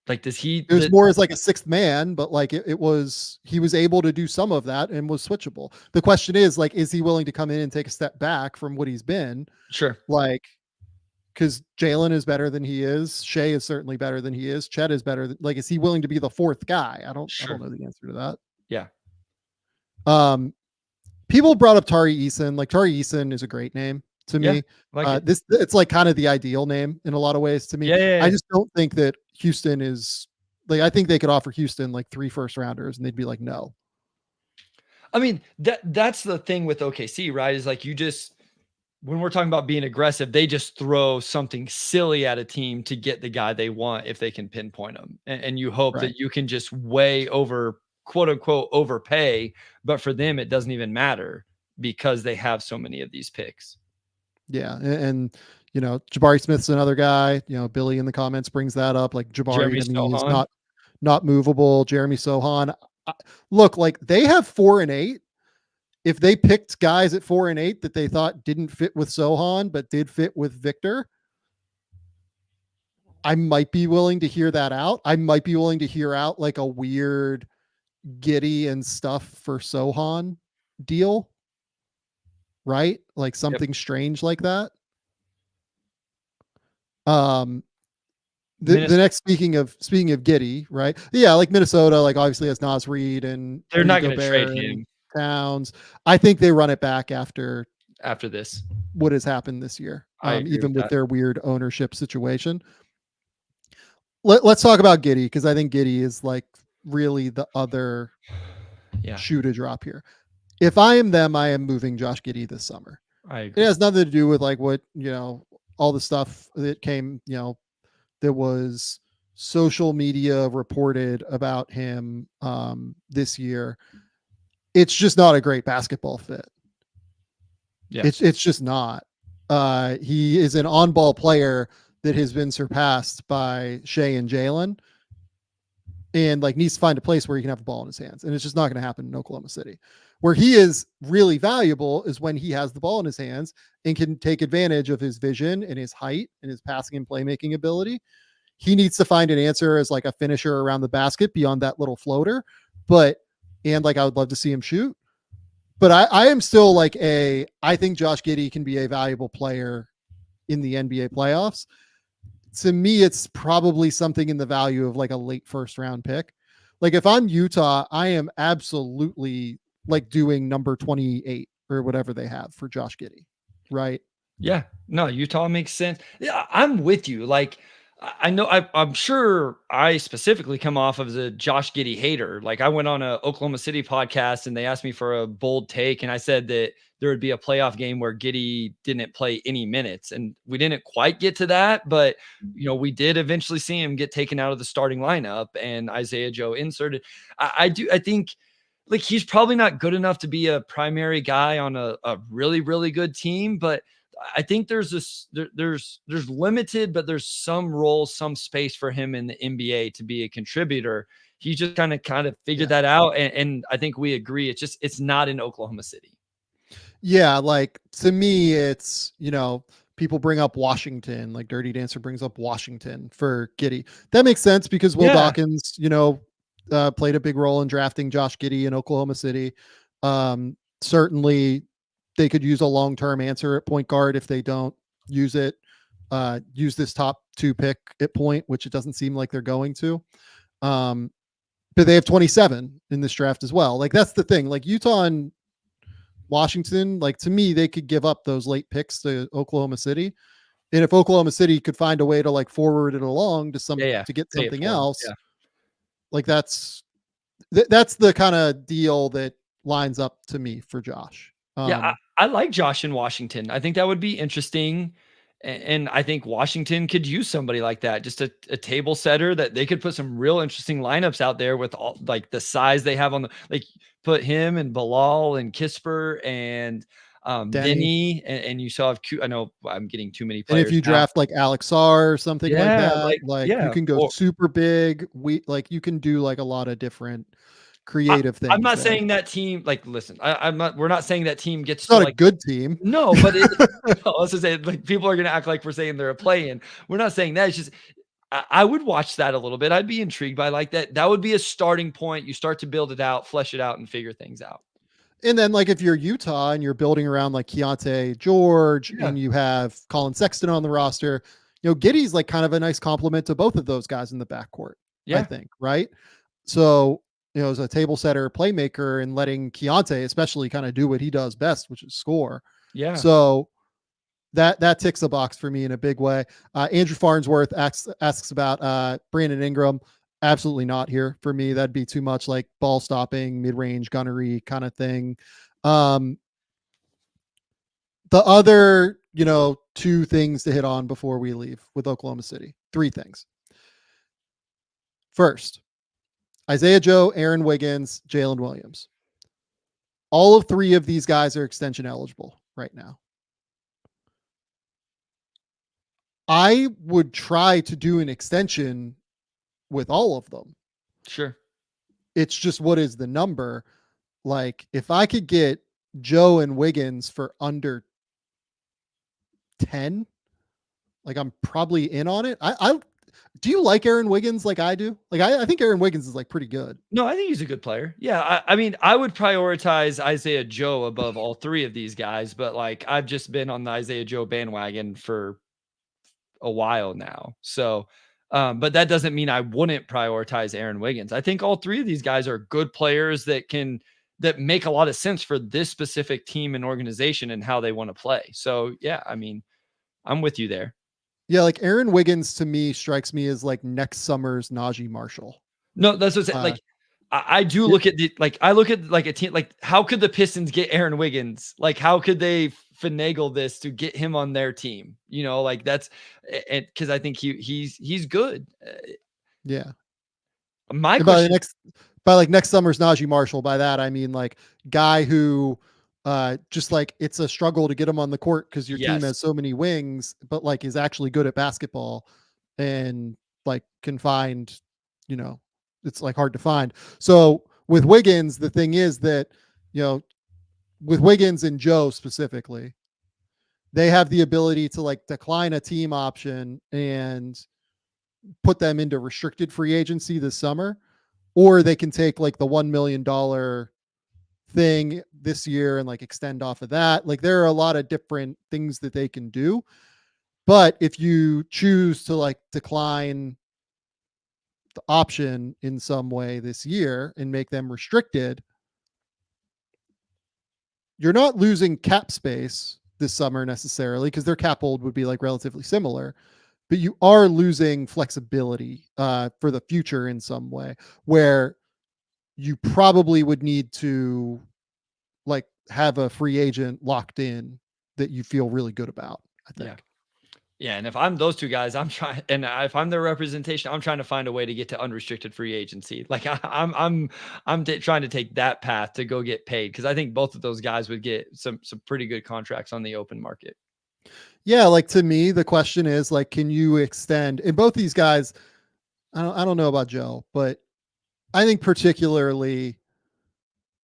Like, does he? It was more as like a sixth man, but like it was, he was able to do some of that and was switchable. The question is like, is he willing to come in and take a step back from what he's been? Sure. Like, because Jalen is better than he is. Shea is certainly better than he is. Chet is better. Like, is he willing to be the fourth guy? I don't know the answer to that. Yeah. People brought up Tari Eason. Like Tari Eason is a great name to me. Like it's like kind of the ideal name in a lot of ways to me. Yeah. I just don't think that Houston is like, I think they could offer Houston like 3 first rounders and they'd be like, no. I mean, that's the thing with OKC, right? Is like, when we're talking about being aggressive, they just throw something silly at a team to get the guy they want if they can pinpoint them. And you hope that you can just way over, quote unquote, overpay. But for them, it doesn't even matter because they have so many of these picks. Yeah. And you know, Jabari Smith's another guy, you know, Billy in the comments brings that up. Like Jabari to me is not movable. Jeremy Sohan. Look, like they have 4 and 8. If they picked guys at 4 and 8 that they thought didn't fit with Sohan, but did fit with Victor, I might be willing to hear that out. I might be willing to hear out like a weird Giddey and stuff for Sohan deal. right? Like something strange like that. The next speaking of Giddey, right? Yeah, like Minnesota, like obviously has Nas Reed and They're Rudy not going to trade Gobert and him Towns. I think they run it back after after this. what has happened this year, I agree even with with that. their weird ownership situation. Let's talk about Giddey, because I think Giddey is like really the other shoe to drop here. If I am them, I am moving Josh Giddey this summer. I agree. It has nothing to do with like what, all the stuff that came, that was social media reported about him this year. It's just not a great basketball fit. Yeah. It's just not. He is an on-ball player that has been surpassed by Shea and Jalen, and like needs to find a place where he can have the ball in his hands. And it's just not going to happen in Oklahoma City. Where he is really valuable is when he has the ball in his hands and can take advantage of his vision and his height and his passing and playmaking ability. He needs to find an answer as like a finisher around the basket beyond that little floater. And like, I would love to see him shoot. But I am still like I think Josh Giddey can be a valuable player in the NBA playoffs. To me, it's probably something in the value of like a late first round pick. Like if I'm Utah, I am absolutely like doing number 28 or whatever they have for Josh Giddey. Right. Yeah. No, Utah makes sense. Yeah, I'm with you. Like, I know I'm sure I specifically come off as a Josh Giddey hater. Like I went on a Oklahoma City podcast and they asked me for a bold take. And I said that there would be a playoff game where Giddey didn't play any minutes. And we didn't quite get to that, but we did eventually see him get taken out of the starting lineup and Isaiah Joe inserted. I think like he's probably not good enough to be a primary guy on a really, really good team, but I think there's limited, but there's some role, some space for him in the NBA to be a contributor. He just kind of figured that out. And I think we agree. It's not in Oklahoma City. Yeah. Like to me, it's, people bring up Washington, like Dirty Dancer brings up Washington for Giddey. That makes sense because Will Dawkins, played a big role in drafting Josh Giddey in Oklahoma City. Certainly they could use a long-term answer at point guard if they don't use it. Use this top 2 pick at point, which it doesn't seem like they're going to. But they have 27 in this draft as well. Like that's the thing. Like Utah and Washington, like to me, they could give up those late picks to Oklahoma City. And if Oklahoma City could find a way to like forward it along to to get something else, like that's the kind of deal that lines up to me for Josh. I like Josh in Washington. I think that would be interesting. And I think Washington could use somebody like that, just a table setter that they could put some real interesting lineups out there with all like the size they have on the, like put him and Bilal and Kisper and Denny and you saw, I know I'm getting too many players. And if you draft like Alex Sarr or something like that, you can go super big. You can do like a lot of different creative things. I'm not saying that team, like, listen, we're not saying that team gets it's not like, a good team. No, but let's just say like people are going to act like we're saying they're a play-in. We're not saying that. It's just, I would watch that a little bit. I'd be intrigued by like that. That would be a starting point. You start to build it out, flesh it out and figure things out. And then like if you're Utah and you're building around like Keontae George and you have Colin Sexton on the roster, Giddey's like kind of a nice compliment to both of those guys in the backcourt. I think, right? So, as a table setter, playmaker, and letting Keontae especially kind of do what he does best, which is score. Yeah. So that ticks a box for me in a big way. Andrew Farnsworth asks about Brandon Ingram. Absolutely not here for me. That'd be too much like ball stopping, mid-range gunnery kind of thing. The other, 2 things to hit on before we leave with Oklahoma City. 3 things. First, Isaiah Joe, Aaron Wiggins, Jalen Williams. All of 3 of these guys are extension eligible right now. I would try to do an extension with all of them. Sure. It's just what is the number? Like if I could get Joe and Wiggins for under 10, like I'm probably in on it. Do you like Aaron Wiggins like I do? Like I think Aaron Wiggins is like pretty good. No, I think he's a good player. Yeah, I mean, I would prioritize Isaiah Joe above all three of these guys, but like I've just been on the Isaiah Joe bandwagon for a while now. So, but that doesn't mean I wouldn't prioritize Aaron Wiggins. I think all three of these guys are good players that make a lot of sense for this specific team and organization and how they want to play. So, yeah, I mean, I'm with you there. Yeah, like Aaron Wiggins to me strikes me as like next summer's Najee Marshall. No, that's what I'm saying. Like, I do look at I look at like a team, like how could the Pistons get Aaron Wiggins? Like, how could they finagle this to get him on their team? You know, like that's, and because I think he's good. Yeah. My And question, by like next summer's Najee Marshall, by that I mean like guy who just like it's a struggle to get him on the court because your team yes, has so many wings, but like is actually good at basketball and like can find, you know, it's like hard to find. So with Wiggins, the thing is that, you know, with Wiggins and Joe specifically, they have the ability to like decline a team option and put them into restricted free agency this summer, or they can take like the $1 million thing this year and like extend off of that. Like there are a lot of different things that they can do. But if you choose to like decline the option in some way this year and make them restricted, you're not losing cap space this summer necessarily because their cap hold would be like relatively similar, but you are losing flexibility for the future in some way where you probably would need to like have a free agent locked in that you feel really good about, I think. yeah. Yeah, and if I'm those two guys, I'm trying, and if I'm their representation, I'm trying to find a way to get to unrestricted free agency. Like trying to take that path to go get paid because I think both of those guys would get some pretty good contracts on the open market. Yeah, like to me, the question is like, can you extend? And both these guys, I don't know about Joe, but I think particularly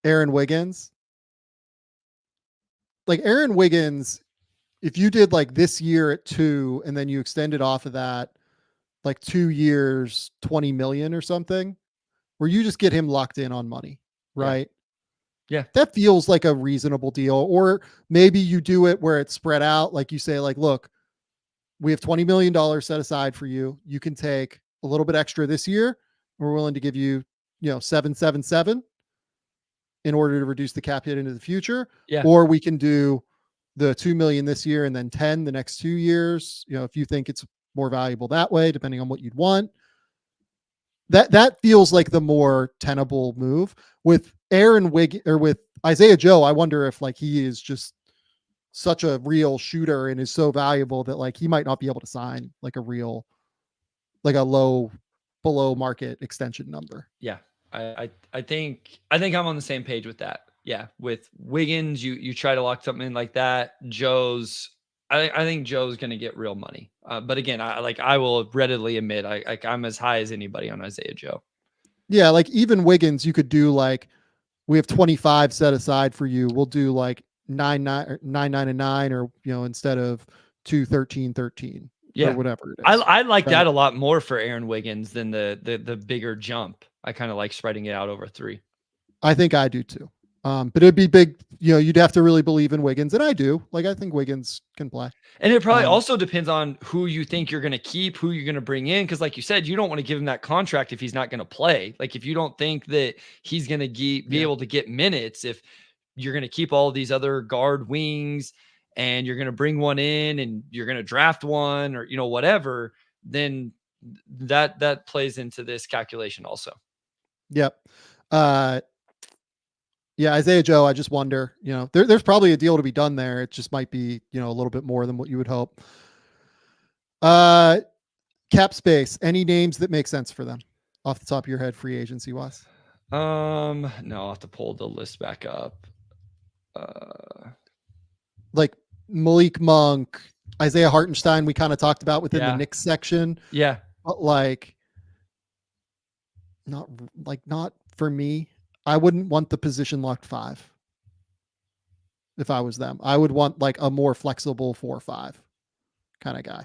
Aaron Wiggins. Like Aaron Wiggins, if you did like this year at 2 and then you extended off of that like 2 years 20 million or something, where you just get him locked in on money, right? Yeah. That feels like a reasonable deal. Or maybe you do it where it's spread out, like you say, like, look, we have $20 million set aside for you. You can take a little bit extra this year. We're willing to give you, 777 in order to reduce the cap hit into the future. Yeah. Or we can do the 2 million this year and then 10 the next 2 years, if you think it's more valuable that way, depending on what you'd want. That feels like the more tenable move. With Aaron Wiggins or with Isaiah Joe, I wonder if like he is just such a real shooter and is so valuable that like he might not be able to sign like a real, like a low below market extension number. Yeah. I think I'm on the same page with that. Yeah, with Wiggins, you try to lock something in like that. I think Joe's going to get real money. But again, I will readily admit I'm as high as anybody on Isaiah Joe. Yeah, like even Wiggins, you could do like we have 25 set aside for you. We'll do like 9 and 9, or instead of 2 13 13. Yeah, or whatever it is. I like that a lot more for Aaron Wiggins than the bigger jump. I kind of like spreading it out over 3. I think I do too. But it'd be big, you'd have to really believe in Wiggins. And I do. Like, I think Wiggins can play. And it probably also depends on who you think you're going to keep, who you're going to bring in. Because like you said, you don't want to give him that contract if he's not going to play. Like if you don't think that he's going to be able to get minutes, if you're going to keep all these other guard wings and you're going to bring one in and you're going to draft one or, whatever, then that plays into this calculation also. Yep. Yeah, Isaiah Joe, I just wonder, there's probably a deal to be done there. It just might be, a little bit more than what you would hope. Cap space, any names that make sense for them off the top of your head, free agency wise? No, I'll have to pull the list back up. Like Malik Monk, Isaiah Hartenstein, we kind of talked about within the Knicks section. Yeah. But like, not for me. I wouldn't want the position locked 5 if I was them. I would want like a more flexible 4-5 kind of guy.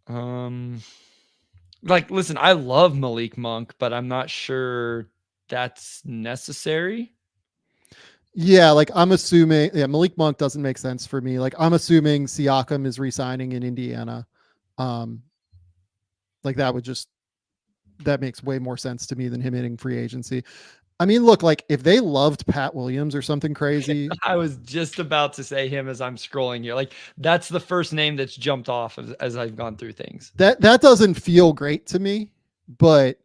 Like, listen, I love Malik Monk, but I'm not sure that's necessary. Yeah, like I'm assuming, Malik Monk doesn't make sense for me. Like I'm assuming Siakam is re-signing in Indiana. Like that makes way more sense to me than him hitting free agency. I mean, look, like if they loved Pat Williams or something crazy, I was just about to say him as I'm scrolling here. Like that's the first name that's jumped off as I've gone through things. that doesn't feel great to me, but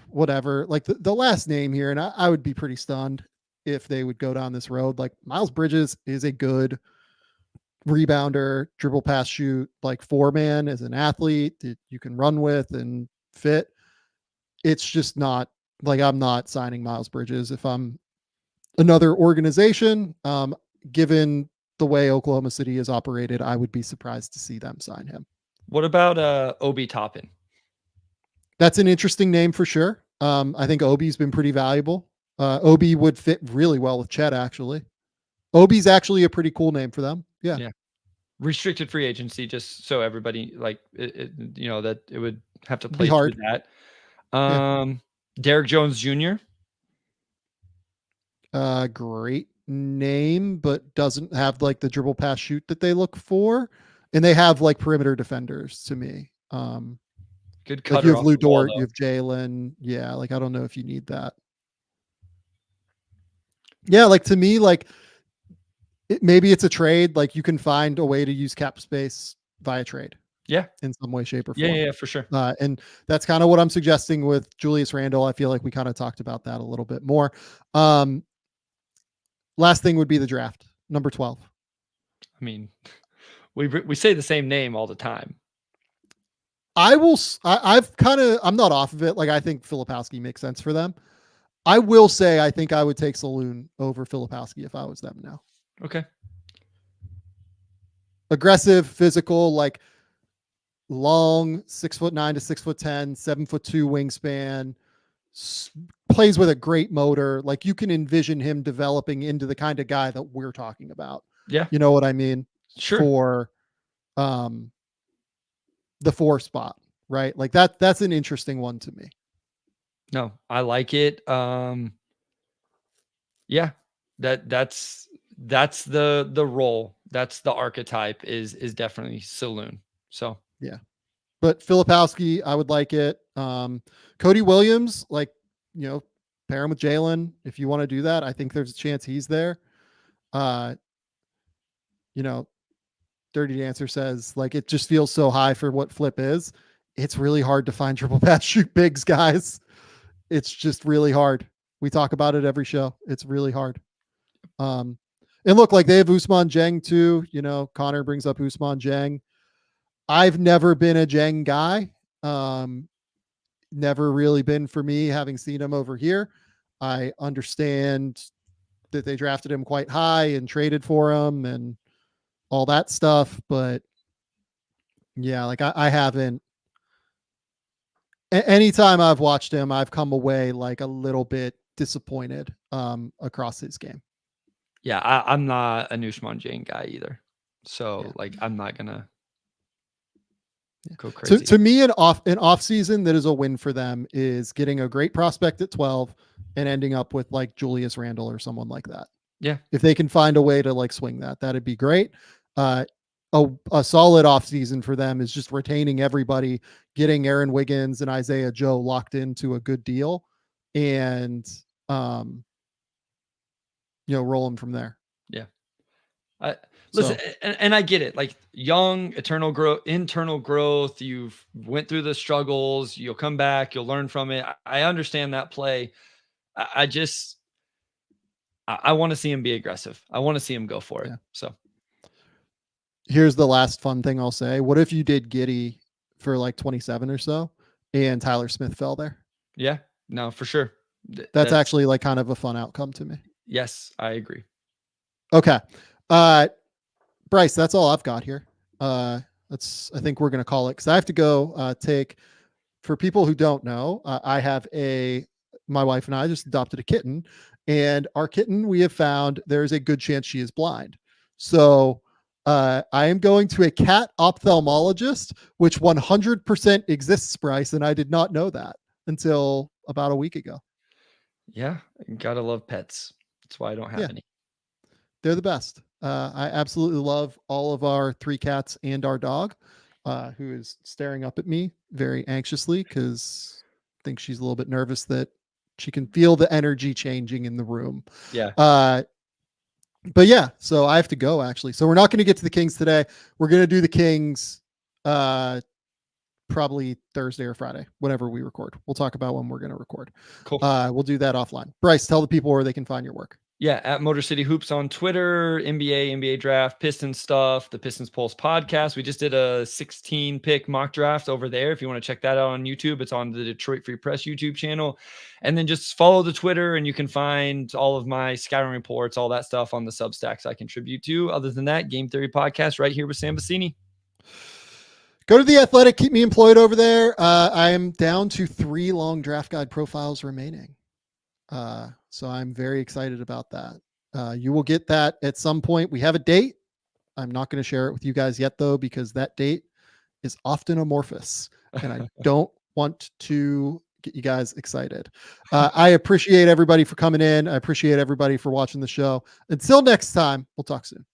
whatever. Like the last name here, and I would be pretty stunned if they would go down this road. Like Miles Bridges is a good rebounder, dribble, pass, shoot, like 4-man as an athlete that you can run with and fit. It's just not like I'm not signing Miles Bridges if I'm another organization. Given the way Oklahoma City is operated, I would be surprised to see them sign him. What about Obi Toppin? That's an interesting name for sure. I think Obi's been pretty valuable. Obi would fit really well with Chet, actually. Obi's actually a pretty cool name for them. Yeah. Restricted free agency, just so everybody like that it would have to play Be hard. through that. Derrick Jones Jr. Great name, but doesn't have like the dribble, pass, shoot that they look for, and they have like perimeter defenders to me. Good like cutter. you have off Lou the ball, Dort, you have Jalen. Yeah, like I don't know if you need that. Yeah, like to me, like maybe it's a trade. Like you can find a way to use cap space via trade. Yeah. In some way, shape, or form. Yeah, for sure. And that's kind of what I'm suggesting with Julius Randle. I feel like we kind of talked about that a little bit more. Last thing would be the draft, number 12. I mean, we say the same name all the time. I'm not off of it. Like I think Filipowski makes sense for them. I will say I think I would take Saloon over Filipowski if I was them now. Okay. Aggressive, physical, like long, 6'9" to 6'10", 7'2" wingspan, plays with a great motor. Like you can envision him developing into the kind of guy that we're talking about. Yeah. You know what I mean? Sure. For the 4 spot, right? Like that's an interesting one to me. No, I like it. Yeah, that's the role. That's the archetype is definitely Saloon. So yeah, but Filipowski, I would like it. Cody Williams, like, pair him with Jalen. If you want to do that, I think there's a chance he's there. Dirty Dancer says like, it just feels so high for what Flip is. It's really hard to find dribble, pass, shoot bigs, guys. It's just really hard. We talk about it every show. It's really hard. And look, like they have Ousmane Dieng too. Connor brings up Ousmane Dieng. I've never been a Dieng guy. Never really been for me, having seen him over here. I understand that they drafted him quite high and traded for him and all that stuff. But yeah, like I haven't. Anytime I've watched him, I've come away like a little bit disappointed across his game. Yeah, I'm not a Ousmane Dieng guy either. So like I'm not gonna go crazy. To me, an off season that is a win for them is getting a great prospect at 12 and ending up with like Julius Randle or someone like that. Yeah. If they can find a way to like swing that'd be great. A solid offseason for them is just retaining everybody, getting Aaron Wiggins and Isaiah Joe locked into a good deal, and roll them from there. Yeah. Listen, and I get it. Like young, internal growth. You've went through the struggles. You'll come back. You'll learn from it. I understand that play. I want to see him be aggressive. I want to see him go for it. So. Here's the last fun thing I'll say. What if you did Giddey for like 27 or so and Tyler Smith fell there? Yeah, no, for sure. That's actually like kind of a fun outcome to me. Yes, I agree. Okay. Bryce, that's all I've got here. I think we're going to call it because I have to go for people who don't know, my wife and I just adopted a kitten, and our kitten, we have found there's a good chance she is blind. So I am going to a cat ophthalmologist, which 100% exists, Bryce, and I did not know that until about a week ago. Yeah, you gotta love pets. That's why I don't have any. They're the best. I absolutely love all of our 3 cats and our dog, who is staring up at me very anxiously because I think she's a little bit nervous that she can feel the energy changing in the room. Yeah. But yeah, so I have to go actually. So we're not going to get to the Kings today. We're going to do the Kings probably Thursday or Friday, whenever we record. We'll talk about when we're going to record. Cool. We'll do that offline. Bryce, tell the people where they can find your work. Yeah, at Motor City Hoops on Twitter, NBA draft, Pistons stuff, the Pistons Pulse podcast. We just did a 16-pick mock draft over there. If you want to check that out on YouTube, it's on the Detroit Free Press YouTube channel. And then just follow the Twitter, and you can find all of my scouting reports, all that stuff on the Substacks I contribute to. Other than that, Game Theory podcast right here with Sam Vecenie. Go to The Athletic. Keep me employed over there. I am down to 3 long draft guide profiles remaining. So I'm very excited about that. You will get that at some point. We have a date. I'm not going to share it with you guys yet, though, because that date is often amorphous, and I don't want to get you guys excited. I appreciate everybody for coming in. I appreciate everybody for watching the show. Until next time, we'll talk soon.